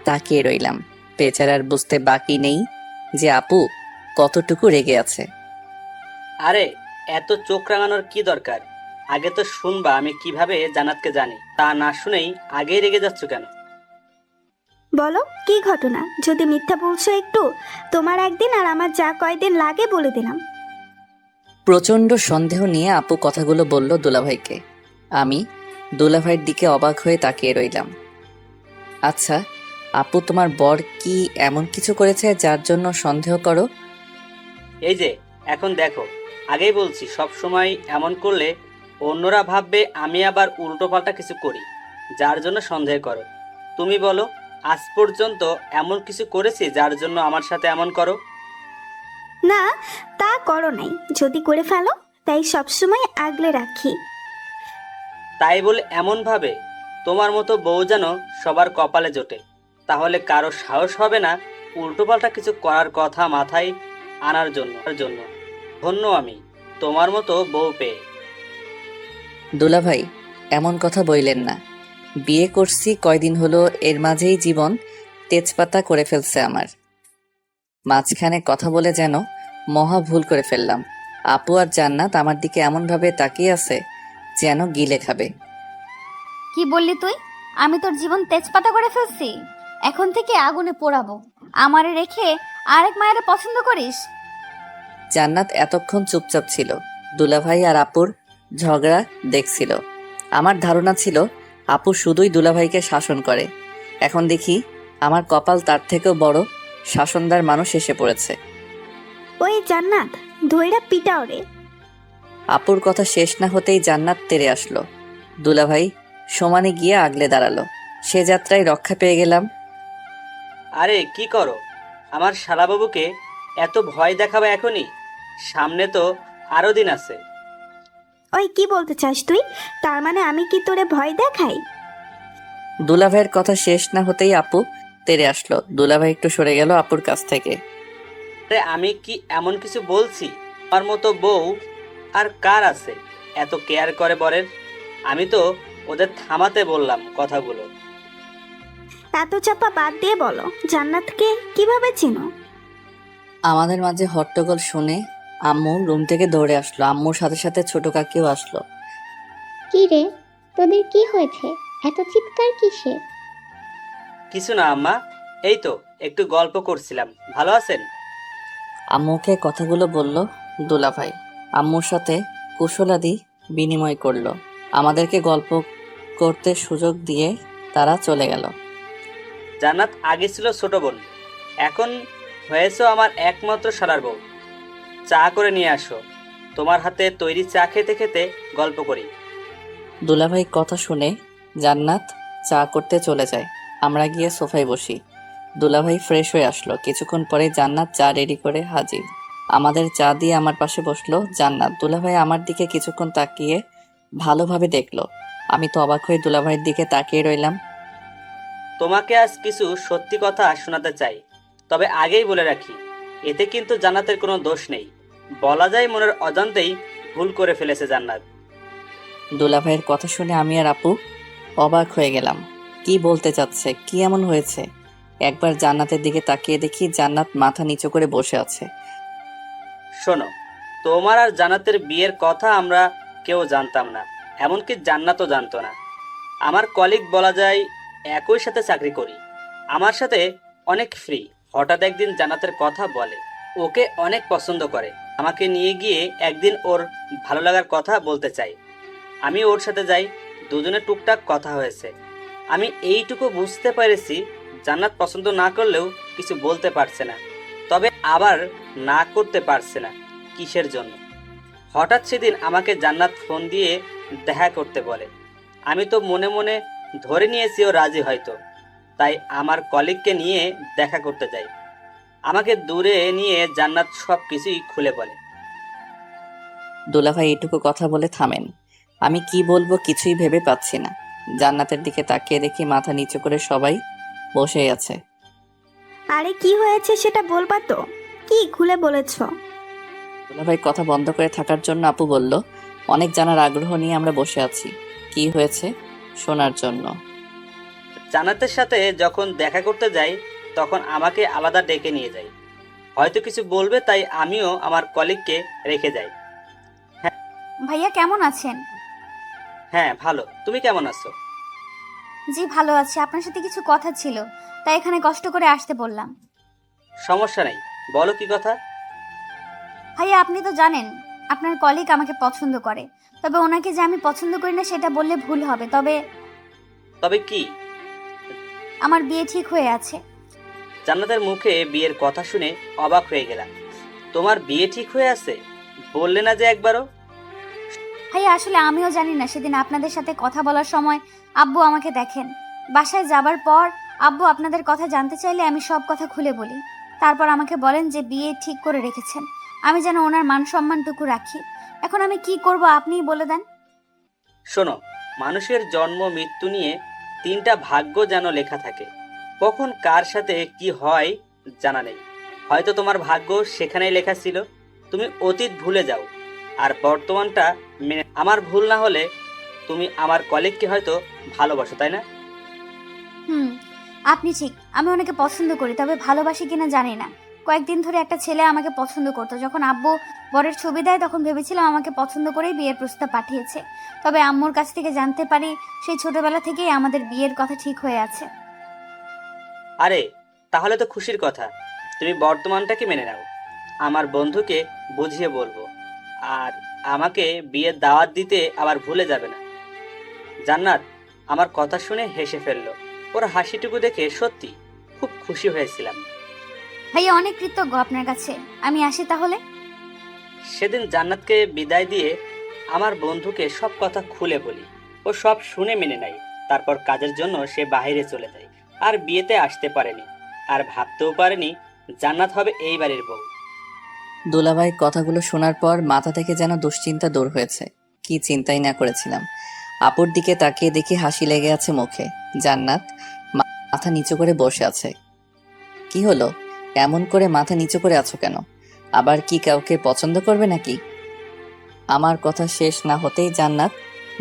Speaker 1: তাকিয়ে রইলাম। বেচারার বুঝতে বাকি নেই যে আপু কতটুকু রেগে আছে।
Speaker 7: আরে এত চোখ রাঙানোর কি দরকার? আগে তো শুনবা আমি কিভাবে জান্নাতকে জানি। তা না শুনেই আগেই রেগে যাচ্ছ কেন?
Speaker 6: বলো কি ঘটনা? যদি মিথ্যা বলছো একটু, তোমার একদিন আর আমার যা কয়দিন লাগে বলে দিলাম।
Speaker 1: প্রচণ্ড সন্দেহ নিয়ে আপু কথাগুলো বলল দুলাভাইকে। আমি দুলাভাইয়ের দিকে অবাক হয়ে তাকিয়ে রইলাম। আচ্ছা আপু, তোমার বর কি এমন কিছু করেছে যার জন্য সন্দেহ করো?
Speaker 7: এই যে এখন দেখো, আগেই বলছি সব সময় এমন করলে অন্যরা ভাববে আমি আবার উল্টোপাল্টা কিছু করি, যার জন্য সন্দেহ করো। তুমি বলো, আজ পর্যন্ত এমন কিছু করেছি যার জন্য আমার সাথে এমন করো?
Speaker 6: না, তা করো নাই। যদি করে ফেলো, তাই সবসময় আগলে রাখি।
Speaker 7: তাই বলে এমন ভাবে তোমার মতো বউ যেন সবার কপালে জোটে, তাহলে কারো সাহস হবে না উল্টোপাল্টা কিছু করার কথা মাথায় আনার জন্য। ধন্য আমি তোমার মতো বউ পেয়ে।
Speaker 1: দুলাভাই এমন কথা বইলেন না। বিয়ে করছি কয়দিন হলো, এর মাঝেই জীবন তেজপাতা করে ফেলছে আমার। মাঝখানে কথা বলে যেন মহা ভুল করে ফেললাম। আপু আর জান্নাত আমার দিকে এমনভাবে তাকিয়ে আছে যেন গিলে খাবে।
Speaker 2: কি বললি তুই? আমি তোর জীবন তেজপাতা করে ফেলছি? এখন থেকে আগুনে পোড়াবো। আমারে রেখে আরেক মায়ের পছন্দ করিস?
Speaker 1: জান্নাত এতক্ষণ চুপচাপ ছিল। দুলাভাই আর আপুর ঝগড়া দেখছিল। আমার ধারণা ছিল আপু শুধুই দুলাভাইকে শাসন করে। এখন দেখি আমার কপাল তার থেকেও বড় শাসনদার মানুষ এসে পড়েছে।
Speaker 6: ওই জান্নাত, ধৈরা পিটাও রে।
Speaker 1: আপুর কথা শেষ না হতেই জান্নাত তেড়ে আসলো। দুলাভাই সমানে গিয়ে আগলে দাঁড়ালো। সে যাত্রায় রক্ষা পেয়ে গেলাম।
Speaker 7: আরে কি করো? আমার শালাবাবুকে এত ভয় দেখাবে এখনই? সামনে তো আরো দিন আছে।
Speaker 6: ওই কি বলতে চাস তুই? তার মানে আমি কি তোরে ভয় দেখাই?
Speaker 1: দুলাভাইয়ের কথা শেষ না হতেই আপু তেড়ে আসলো। দুলাভাই একটু সরে গেল আপুর কাছ থেকে।
Speaker 7: আরে আমি কি এমন কিছু বলছি? আমার মতো বউ আর কার আছে এত কেয়ার করে বরের? আমি তো ওদের থামাতে বললাম কথাগুলো।
Speaker 6: এত চাপা বাদ দিয়ে বলো, জান্নাতকে কিভাবে চিনো?
Speaker 1: আমাদের মাঝে হট্টগোল শুনে আম্মু রুম থেকে দৌড়ে আসলো। আম্মুর সাথে সাথে ছোট কাকিও আসলো।
Speaker 4: কি রে, তোদের কি হয়েছে? এত চিৎকার কিসের?
Speaker 7: কিছু না আম্মা, এই তো একটু গল্প করছিলাম। ভালো আছেন?
Speaker 1: আম্মুকে কথাগুলো বলল দুলাভাই। আম্মুর সাথে কুশলাদি বিনিময় করলো। আমাদেরকে গল্প করতে সুযোগ দিয়ে তারা চলে গেল।
Speaker 7: জান্নাত আগে ছিল ছোট বোন, এখন হয়েছে আমার একমাত্র শালার বউ। চা করে নিয়ে আসো, তোমার হাতে তৈরি চা খেতে খেতে গল্প করি।
Speaker 1: দুলাভাই কথা শুনে জান্নাত চা করতে চলে যায়। আমরা গিয়ে সোফায় বসি। দুলাভাই ফ্রেশ হয়ে আসলো। কিছুক্ষণ পরে জান্নাত চা রেডি করে হাজির। আমাদের চা দিয়ে আমার পাশে বসলো জান্নাত। দুলাভাই আমার দিকে কিছুক্ষণ তাকিয়ে ভালোভাবে দেখলো। আমি তো অবাক হয়ে দুলাভাইয়ের দিকে তাকিয়ে রইলাম।
Speaker 7: তোমাকে আজ কিছু সত্যি কথা শোনাতে চাই, তবে আগেই বলে রাখি, এতে কিন্তু জান্নাতের কোনো দোষ নেই। বলা যায় মনের অজান্তেই ভুল করে ফেলেছে জান্নাত।
Speaker 1: দুলাভাইয়ের কথা শুনে আমি আর আপু অবাক হয়ে গেলাম। কি বলতে চাচ্ছে? কি এমন হয়েছে? একবার জান্নাতের দিকে তাকিয়ে দেখি জান্নাত মাথা নিচু করে বসে আছে।
Speaker 7: শোনো, তোমার আর জান্নাতের বিয়ের কথা আমরা কেউ জানতাম না, এমনকি জান্নাতও জানতো না। আমার কলিগ বলা যায়, একই সাথে চাকরি করি, আমার সাথে অনেক ফ্রি। হঠাৎ একদিন জান্নাতের কথা বলে, ওকে অনেক পছন্দ করে, আমাকে নিয়ে গিয়ে একদিন ওর ভালো লাগার কথা বলতে চাই। আমি ওর সাথে যাই, দুজনে টুকটাক কথা হয়েছে। আমি এইটুকু বুঝতে পেরেছি, জান্নাত পছন্দ না করলেও কিছু বলতে পারছে না, তবে আবার না করতে পারছে না কিসের জন্য। হঠাৎ সেদিন আমাকে জান্নাত ফোন দিয়ে দেখা করতে বলে। আমি তো মনে মনে ধরে নিয়েছি ও রাজি হয়তো, তাই আমার কলিগকে নিয়ে দেখা করতে যাই। আমাকে দূরে নিয়ে জান্নাত সব কিছুই খুলে বলে।
Speaker 1: দুলাভাই এটুকু কথা বলে থামেন। আমি কি বলবো কিছুই ভেবে পাচ্ছি না। জান্নাতের দিকে তাকিয়ে দেখি মাথা নিচু করে সবাই বসে আছে।
Speaker 6: আরে কি হয়েছে সেটা বলবা তো, কি খুলে বলেছ?
Speaker 1: দুলাভাই কথা বন্ধ করে থাকার জন্য আপু বলল, অনেক জানার আগ্রহ নিয়ে আমরা বসে আছি, কি হয়েছে শোনার জন্য।
Speaker 7: জান্নাতের সাথে যখন দেখা করতে যাই তখন আমাকে আলাদা ডেকে নিয়ে যায়। হয়তো কিছু বলবে, তাই আমিও আমার কলিগকে রেখে যাই।
Speaker 2: ভাইয়া কেমন আছেন?
Speaker 7: হ্যাঁ ভালো, তুমি কেমন আছো?
Speaker 2: জি ভালো আছি। আপনার সাথে কিছু কথা ছিল, তাই এখানে কষ্ট করে আসতে বললাম।
Speaker 7: সমস্যা নেই, বলো কি কথা।
Speaker 2: ভাইয়া আপনি তো জানেন আপনার কলিগ আমাকে পছন্দ করে, তবে ওনাকে যে আমি পছন্দ করি না সেটা বললে ভুল হবে।
Speaker 7: তবে কি?
Speaker 2: আমার বিয়ে ঠিক হয়ে আছে।
Speaker 7: জান্নাতের মুখে বিয়ের কথা শুনে অবাক হয়ে গেলাম। তোমার বিয়ে ঠিক হয়ে আছে? বললে না যে একবারও।
Speaker 2: ভাইয়া আসলে আমিও জানি না, সেদিন আপনাদের সাথে কথা বলার সময় আব্বু আমাকে দেখেন। বাসায় যাবার পর আব্বু আপনাদের কথা জানতে চাইলে আমি সব কথা খুলে বলি। তারপর আমাকে বলেন যে বিয়ে ঠিক করে রেখেছেন, আমি যেন ওনার মান সম্মানটুকু রাখি। এখন আমি কি করব আপনিই বলে দেন।
Speaker 7: শোনো, মানুষের জন্ম মৃত্যু নিয়ে 3টা ভাগ্য যেন লেখা থাকে, কখন কার সাথে কি হয় জানা নেই। হয়তো তোমার ভাগ্য সেখানেই লেখা ছিল। তুমি অতীত ভুলে যাও আর বর্তমানটা মেনে। আমার ভুল না হলে তুমি আমার কলিগকে হয়তো ভালোবাসো, তাই না?
Speaker 2: আপনি ঠিক, আমি ওনাকে পছন্দ করি, তবে ভালোবাসি কিনা জানি না। কয়েকদিন ধরে একটা ছেলে আমাকে পছন্দ করতো। যখন আব্বু বরের ছবি দেয় তখন ভেবেছিলাম আমাকে পছন্দ করেই বিয়ের প্রস্তাব পাঠিয়েছে। তবে আম্মুর কাছ থেকে জানতে পারি সেই ছোটবেলা থেকেই আমাদের বিয়ের কথা ঠিক হয়ে আছে।
Speaker 7: আরে তাহলে তো খুশির কথা। তুমি বর্তমানটাকে মেনে নাও, আমার বন্ধুকে বুঝিয়ে বলবো, আর আমাকে বিয়ের দাওয়াত দিতে আবার ভুলে যাবে না। জান্নাত আমার কথা শুনে হেসে ফেললো। ওর হাসিটুকু দেখে সত্যি খুব খুশি হয়েছিলাম।
Speaker 2: ভাইয়া অনেক কৃতজ্ঞ আপনার কাছে, আমি আসি তাহলে।
Speaker 7: সেদিন জান্নাতকে বিদায় দিয়ে আমার বন্ধুকে সব কথা খুলে বলি। ও সব শুনে মেনে নেয়। তারপর কাজের জন্য সে বাইরে চলে যায়, আর বিয়েতে আসতে পারেনি, আর ভাবতেও পারেনি জান্নাত হবে এই বাড়ির বউ।
Speaker 1: দুলাভাই কথাগুলো শোনার পর মাথা থেকে যেন দুশ্চিন্তা দূর হয়েছে। কি চিন্তাই না করেছিলাম। আপুর দিকে তাকিয়ে দেখি হাসি লেগে আছে মুখে। জান্নাত মাথা নিচু করে বসে আছে। কি হলো, এমন করে মাথা নিচু করে আছো কেন? আবার কি কাউকে পছন্দ করবে নাকি? আমার কথা শেষ না হতেই জান্নাত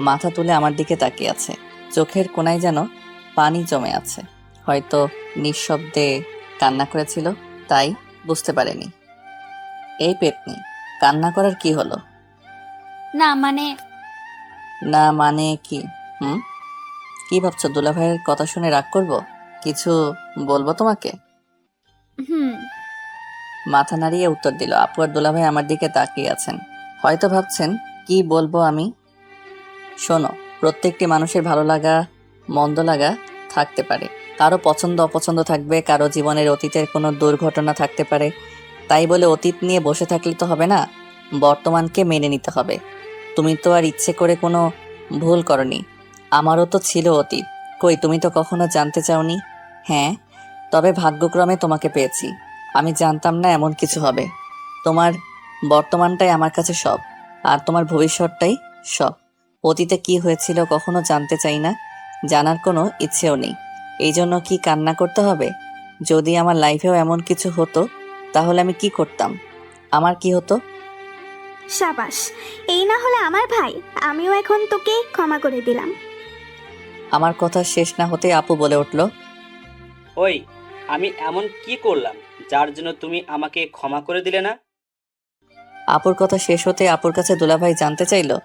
Speaker 1: মাথা তুলে আমার দিকে তাকিয়ে আছে। চোখের কোণায় যেন পানি জমে আছে। হয়তো নিঃশব্দে কান্না করেছিল, তাই বুঝতে পারেনি। এই পেতনি, কান্না করার কি হলো?
Speaker 2: না
Speaker 1: মানে কি? কি ভাবছো? দুলাভাইয়ের কথা শুনে রাগ করব? কিছু বলবো তোমাকে? মাথা নাড়িয়ে উত্তর দিল। আপু আর দুলাভাই আমার দিকে তাকিয়ে আছেন, হয়তো ভাবছেন কি বলবো আমি। শোনো, প্রত্যেকটি মানুষের ভালো লাগা মন্দ লাগা থাকতে পারে, কারো পছন্দ অপছন্দ থাকবে, কারো জীবনের অতীতের কোনো দুর্ঘটনা থাকতে পারে। তাই বলে অতীত নিয়ে বসে থাকলে তো হবে না, বর্তমানকে মেনে নিতে হবে। তুমি তো আর ইচ্ছে করে কোনো ভুল করনি। আমারও তো ছিল অতীত। কই, তুমি তো কখনো জানতে চাওনি। হ্যাঁ, তবে ভাগ্যক্রমে তোমাকে পেয়েছি। আমি জানতাম না এমন কিছু হবে। তোমার বর্তমানটাই আমার কাছে সব, আর তোমার ভবিষ্যৎটাই সব। অতীতে কি হয়েছিল কখনো জানতে চাই না, জানার কোনো ইচ্ছেও নেই। এই জন্য কি কান্না করতে হবে? যদি আমার লাইফেও এমন কিছু হতো তাহলে আমি কি করতাম? আমার কি হতো?
Speaker 6: সাবাস, এই না হলে আমার ভাই, আমিও এখন তোকে ক্ষমা করে দিলাম।
Speaker 1: আমার কথা শেষ না হতে আপু বলে উঠল,
Speaker 7: ওই, আমি এমন কি করলাম যার জন্য তুমি আমাকে ক্ষমা করে দিলে না?
Speaker 1: আপুর কথা শেষ হতে আপুর কাছে দুলাভাই জানতে চাইলো,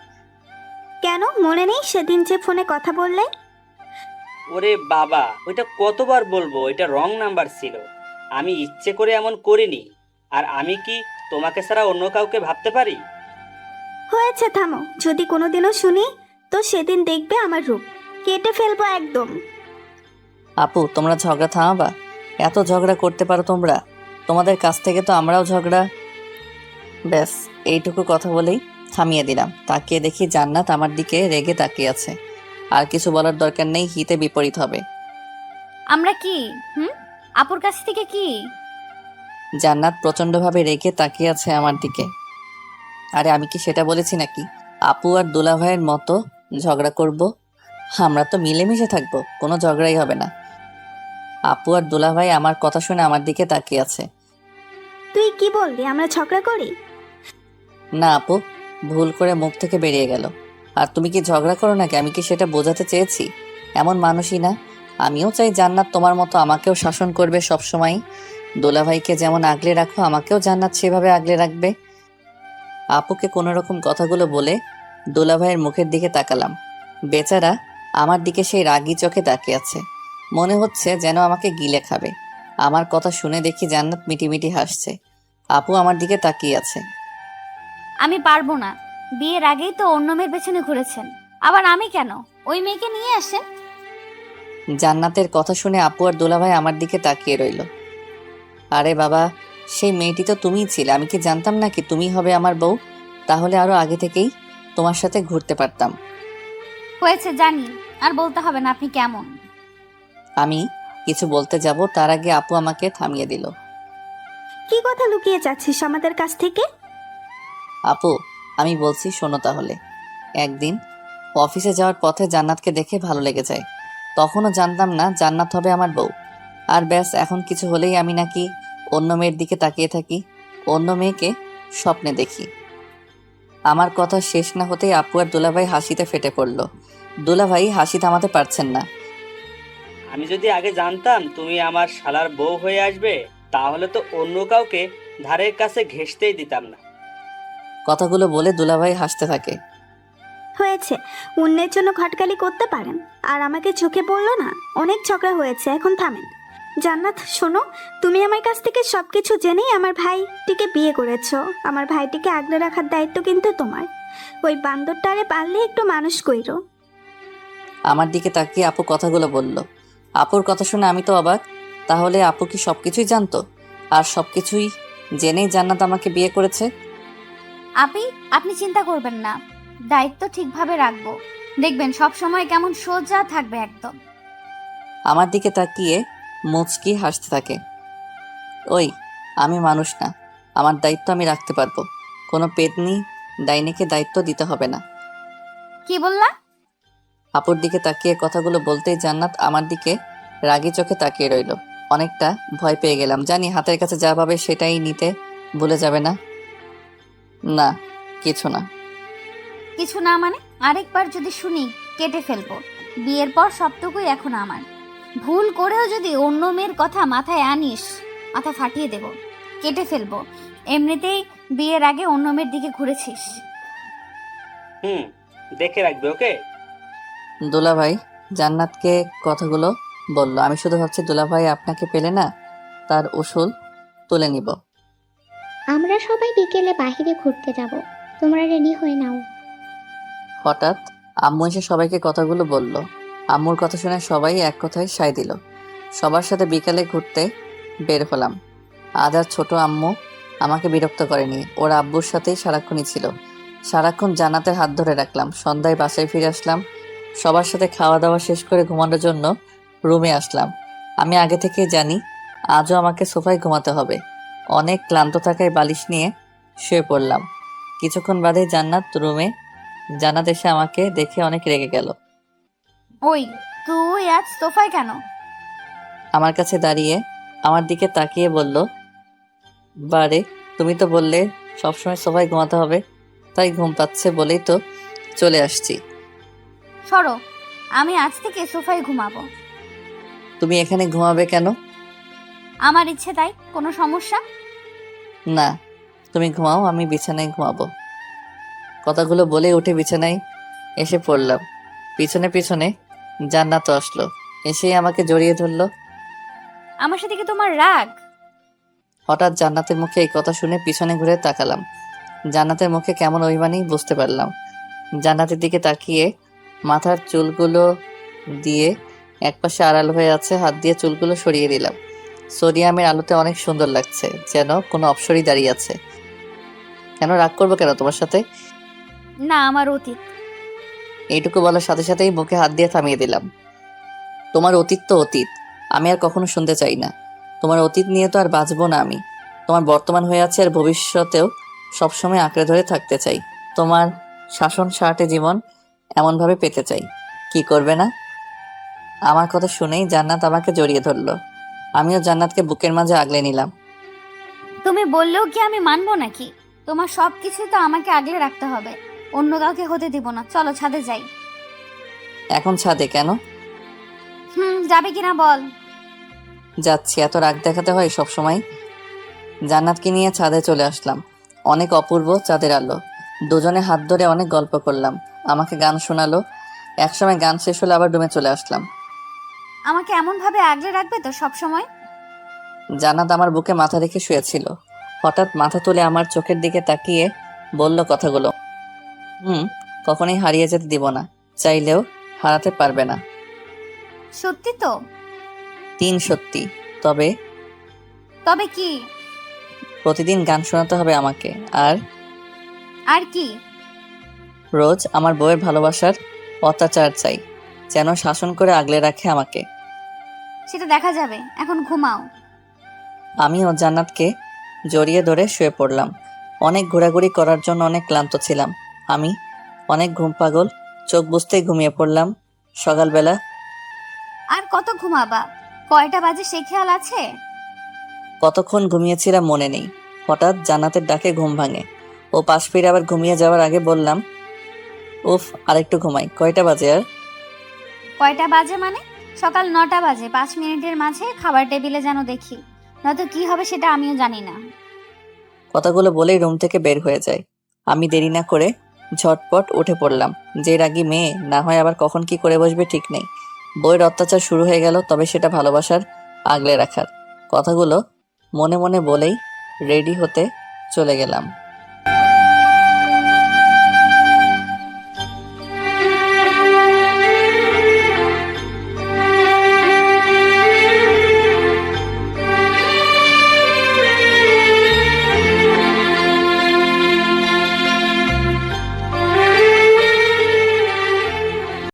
Speaker 6: কেন মনে নেই সেদিন যে ফোনে কথা বললে?
Speaker 7: ওরে বাবা, ওইটা কতবার বলবো, এটা রং নাম্বার ছিল। আমি ইচ্ছে করে এমন করিনি। আর আমি কি তোমাকে ছাড়া অন্য কাউকে ভাবতে পারি?
Speaker 6: হয়েছে, থামো। যদি কোনোদিনও শুনি তো সেদিন দেখবে আমার রূপ কেটে ফেলবো একদম।
Speaker 1: আপু তোমরা ঝগড়া থামাবা? এত ঝগড়া করতে পারো তোমরা? তোমাদের কাছ থেকে তো আমরাও ঝগড়া। ব্যাস, এইটুকু কথা বলেই থামিয়ে দিলাম। তাকিয়ে দেখি জান্নাত আমার দিকে রেগে তাকিয়ে আছে। আর কিছু বলার দরকার নেই, হিতে বিপরীত হবে।
Speaker 2: আমরা কি আপুর কাছ থেকে কি?
Speaker 1: জান্নাত প্রচন্ডভাবে রেগে তাকিয়ে আছে আমার দিকে। আরে আমি কি সেটা বলেছি নাকি আপু আর দুলাভাইয়ের মতো ঝগড়া করব? আমরা তো মিলেমিশে থাকবো, কোনো ঝগড়াই হবে না। আপু আর দুলাভাই আমার কথা শুনে আমার দিকে তাকিয়ে আছে।
Speaker 6: তুই কি বললি, আমরা ঝগড়া করি?
Speaker 1: না আপু, ভুল করে মুখ থেকে বেরিয়ে গেল। আর তুমি কি ঝগড়া করো নাকি, আমি কি সেটা বোঝাতে চেয়েছি? এমন মানুষই না। আমিও চাই জান্নাত তোমার মতো আমাকেও শাসন করবে সবসময়। দুলাভাইকে যেমন আগলে রাখো, আমাকেও জান্নাত সেভাবে আগলে রাখবে। আপুকে কোনো রকম কথাগুলো বলে দুলাভাইয়ের মুখের দিকে তাকালাম। বেচারা আমার দিকে সেই রাগী চোখে তাকিয়ে আছে, মনে হচ্ছে যেন আমাকে গিলে খাবে। আমার কথা শুনে দেখি জান্নাত মিটিমিটি হাসছে। আপু আমার দিকে তাকিয়ে আছে।
Speaker 2: আমি পারবো না। বিয়ের আগেই তো অন্য মেয়ের পেছনে ঘুরেছেন, আবার আমি কেন? ওই মেয়েকে নিয়ে আসেন।
Speaker 1: জান্নাতের কথা শুনে আপু আর দুলাভাই আমার দিকে তাকিয়ে রইল। আরে বাবা, সেই মেয়েটি তো তুমিই ছিলে। আমি কি জানতাম নাকি তুমি হবে আমার বউ? তাহলে আরো আগে থেকেই তোমার সাথে ঘুরতে পারতাম।
Speaker 2: হয়েছে জানি, আর বলতে হবে না আপনি কেমন।
Speaker 1: আমি কিছু বলতে যাব তার আগে আপু আমাকে থামিয়ে দিল।
Speaker 6: কি কথা লুকিয়ে যাচ্ছিস আমাদের কাছ থেকে?
Speaker 1: আপু আমি বলছি, শোনো তাহলে। একদিন অফিসে যাওয়ার পথে জান্নাতকে দেখে ভালো লেগে যায়। তখনও জানতাম না জান্নাত হবে আমার বউ। আর ব্যাস, এখন কিছু হলেই আমি নাকি অন্য মেয়ের দিকে তাকিয়ে থাকি, অন্য মেয়েকে স্বপ্নে দেখি। আমার কথা শেষ না হতেই আপু আর দুলাভাই হাসিতে ফেটে পড়ল। দুলাভাই হাসি থামাতে পারছেন না।
Speaker 7: আমি যদি আগে জানতাম তুমি আমার শালার বউ হয়ে আসবে, তাহলে তো অন্য কাউকে ধারের কাছে ঘেঁষতেই দিতাম না।
Speaker 1: কথাগুলো বলে দুলাভাই হাসতে থাকে।
Speaker 6: হয়েছে, অন্যের জন্য ঘটকালি করতে পারেন আর আমাকে চোখে পড়লো না? অনেক ঝগড়া হয়েছে, এখন থামেন। জান্নাত শোনো, তুমি আমার কাছ থেকে সবকিছু জেনেই আমার ভাইটিকে বিয়ে করেছো। আমার ভাইটিকে আগলে রাখার দায়িত্ব কিন্তু তোমার। ওই বান্দরটারে পারলে একটু মানুষ কইরো।
Speaker 1: আমার দিকে তাকিয়ে আপু কথাগুলো বলল। আপুর কথা শুনে আমি তো অবাক। তাহলে আপু কি সবকিছুই জানতো? আর সবকিছুই জেনেই জান্নাত আমাকে বিয়ে করেছে?
Speaker 2: আপনি চিন্তা করবেন না, দায়িত্ব ঠিকভাবে রাখবো। দেখবেন সব সময় কেমন সোজা থাকবে একদম।
Speaker 1: আমার দিকে তাকিয়ে মুচকি হাসতে থাকে। ওই, আমি মানুষ না, আমার দায়িত্ব আমি রাখতে পারবো। কোনো পেতনি ডাইনিকে দায়িত্ব দিতে হবে না।
Speaker 2: কি বললা?
Speaker 1: আপুর দিকে তাকিয়ে কথাগুলো বলতেই জান্নাত আমার দিকে রাগী চোখে তাকিয়ে রইল। অনেকটা ভয় পেয়ে গেলাম, জানি হাতের কাছে যা পাবে সেটাই নিতে ভুলে যাবে না। না, কিছু না।
Speaker 2: কিছু না মানে? আরেকবার যদি শুনি কেটে ফেলবো। বিয়ের পর সবটুকুই এখন আমার। ভুল করেও যদি অন্য মেয়ের কথা মাথায় আনিস, মাথা ফাটিয়ে দেব, কেটে ফেলবো। এমনিতেই বিয়ের আগে অন্য মেয়ের দিকে ঘুরেছিস।
Speaker 7: দেখে রাখবে, ওকে?
Speaker 1: দুলাভাই জান্নাতকে কথাগুলো বলল। আমি শুধু ভাবছি দুলাভাই আপনাকে পেলে না তার উসুল তুলে নিব।
Speaker 4: আমরা সবাই বিকেলে বাইরে ঘুরতে যাব, তোমরা রেডি হয়ে নাও।
Speaker 1: হঠাৎ আম্মু এসে সবাইকে কথাগুলো বলল। আম্মুর কথা শুনে সবাই এক কথায় সায় দিল। সবার সাথে বিকালে ঘুরতে বের হলাম। আজ আর ছোট আম্মু আমাকে বিরক্ত করেনি, ওর আব্বুর সাথেই সারাক্ষণই ছিল। সারাক্ষণ জান্নাতের হাত ধরে রাখলাম। সন্ধ্যায় বাসায় ফিরে আসলাম। সবার সাথে খাওয়া দাওয়া শেষ করে ঘুমানোর জন্য রুমে আসলাম। আমি আগে থেকেই জানি আজও আমাকে সোফায় ঘুমাতে হবে। অনেক ক্লান্ত থাকায় বালিশ নিয়ে শুয়ে পড়লাম। কিছুক্ষণ বাদেই জান্নাত এসে আমাকে দেখে অনেক রেগে গেল।
Speaker 2: ওই, তুই আজ সোফায় কেন?
Speaker 1: আমার কাছে দাঁড়িয়ে আমার দিকে তাকিয়ে বলল, বারে, তুমি তো বললে সবসময় সোফায় ঘুমাতে হবে, তাই ঘুম পাচ্ছে বলেই তো চলে আসছি।
Speaker 2: সরো, আমি আজ থেকে সোফায় ঘুমাবো।
Speaker 1: তুমি এখানে ঘুমাবে কেন?
Speaker 2: আমার ইচ্ছে তাই। কোনো সমস্যা?
Speaker 1: না, তুমি ঘুমাও, আমি বিছানায় ঘুমাবো। কথাগুলো বলে উঠে বিছানায় এসে পড়লাম। পিছনে পিছনে জান্নাতও আসলো। এসেই আমাকে জড়িয়ে ধরলো।
Speaker 2: আমার সাথে কি তোমার রাগ?
Speaker 1: হঠাৎ জান্নাতের মুখে এই কথা শুনে পিছনে ঘুরে তাকালাম। জান্নাতের মুখে কেমন অভিমানী বুঝতে পারলাম। জান্নাতের দিকে তাকিয়ে মাথার চুলগুলো দিয়ে একপাশে আড়াল হয়ে আছে, হাত দিয়ে চুলগুলো সরিয়ে দিলাম। সোডিয়ামের আলোতে অনেক সুন্দর লাগছে, যেন কোনো অপ্সরী দাঁড়িয়ে আছে। কেন রাগ করবো কেন তোমার সাথে?
Speaker 2: না, আমার অতীত।
Speaker 1: এইটুকু বলার সাথে সাথেই মুখে হাত দিয়ে থামিয়ে দিলাম। তোমার অতীত তো অতীত, আমি আর কখনো শুনতে চাই না। তোমার অতীত নিয়ে তো আর বাঁচবো না আমি। তোমার বর্তমান হয়ে আছে আর ভবিষ্যতেও সবসময় আঁকড়ে ধরে থাকতে চাই। তোমার শাসন শার্টে জীবন এমনভাবে পেতে চাই। কি করবে না? আমার কথা শুনেই জান্নাত আমাকে জড়িয়ে ধরলো। আমিও জান্নাতকে বুকের মাঝে আগলে নিলাম।
Speaker 2: তুমি বললেও কি আমি মানবো নাকি? তোমার সব কিছু তো আমাকে আগলে রাখতে হবে, অন্য কাউকে হতে দিব না। চলো ছাদে যাই।
Speaker 1: এখন ছাদে কেন?
Speaker 2: যাবে কিনা বল।
Speaker 1: যাচ্ছি, এত রাগ দেখাতে হয় সব সময়? জান্নাতকে নিয়ে ছাদে চলে আসলাম। অনেক অপূর্ব চাঁদের আলো। দুজনে হাত ধরে অনেক গল্প করলাম। আমাকে গান শোনালো। একসময় গান শেষ হলে আবার রুমে চলে আসলাম।
Speaker 2: আমাকে এমন ভাবে আগলে রাখবে তো সব সময়?
Speaker 1: জান্নাত আমার বুকে মাথা রেখে শুয়েছিল। হঠাৎ মাথা তুলে আমার চোখের দিকে তাকিয়ে বলল কথাগুলো। কখনোই হারিয়ে যেতে দিব না, চাইলেও হারাতে পারবে না।
Speaker 2: সত্যি তো?
Speaker 1: সত্যি। তবে
Speaker 2: তবে কি?
Speaker 1: প্রতিদিন গান শোনাতে হবে আমাকে।
Speaker 2: আর কি?
Speaker 1: রোজ আমার বউয়ের ভালোবাসার অত্যাচার চাই, যেন শাসন করে আগলে রাখে আমাকে।
Speaker 2: সেটা দেখা যাবে, এখন ঘুমাও।
Speaker 1: আমিও জান্নাতকে জড়িয়ে ধরে শুয়ে পড়লাম। অনেক ঘোরাঘুরি করার জন্য অনেক ক্লান্ত ছিলাম আমি। অনেক ঘুম পাগল, চোখ বুজতেই ঘুমিয়ে পড়লাম। সকালবেলা
Speaker 2: আর কত ঘুমাবা? কয়টা বাজে সে খেয়াল আছে?
Speaker 1: কতক্ষণ ঘুমিয়েছিলাম মনে নেই। হঠাৎ জান্নাতের ডাকে ঘুম ভাঙে। ও পাশ ফিরে আবার ঘুমিয়ে যাওয়ার আগে বললাম, উফ, আরেকটু ঘুমাই। কয়টা বাজে আর?
Speaker 2: কয়টা বাজে মানে? সকাল 9টা বাজে। 5 মিনিটের মাঝে খাবার টেবিলে যেন দেখি, নয়তো কি হবে সেটা আমিও জানি না।
Speaker 1: কথাগুলো বলেই রুম থেকে বের হয়ে যায়। আমি দেরি না করে ঝটপট উঠে পড়লাম। যে রাগী মেয়ে না হয় আবার কখন কি করে বসবে ঠিক নেই। বইয়ের অত্যাচার শুরু হয়ে গেল, তবে সেটা ভালোবাসার আগলে রাখার। কথাগুলো মনে মনে বলেই রেডি হতে চলে গেলাম।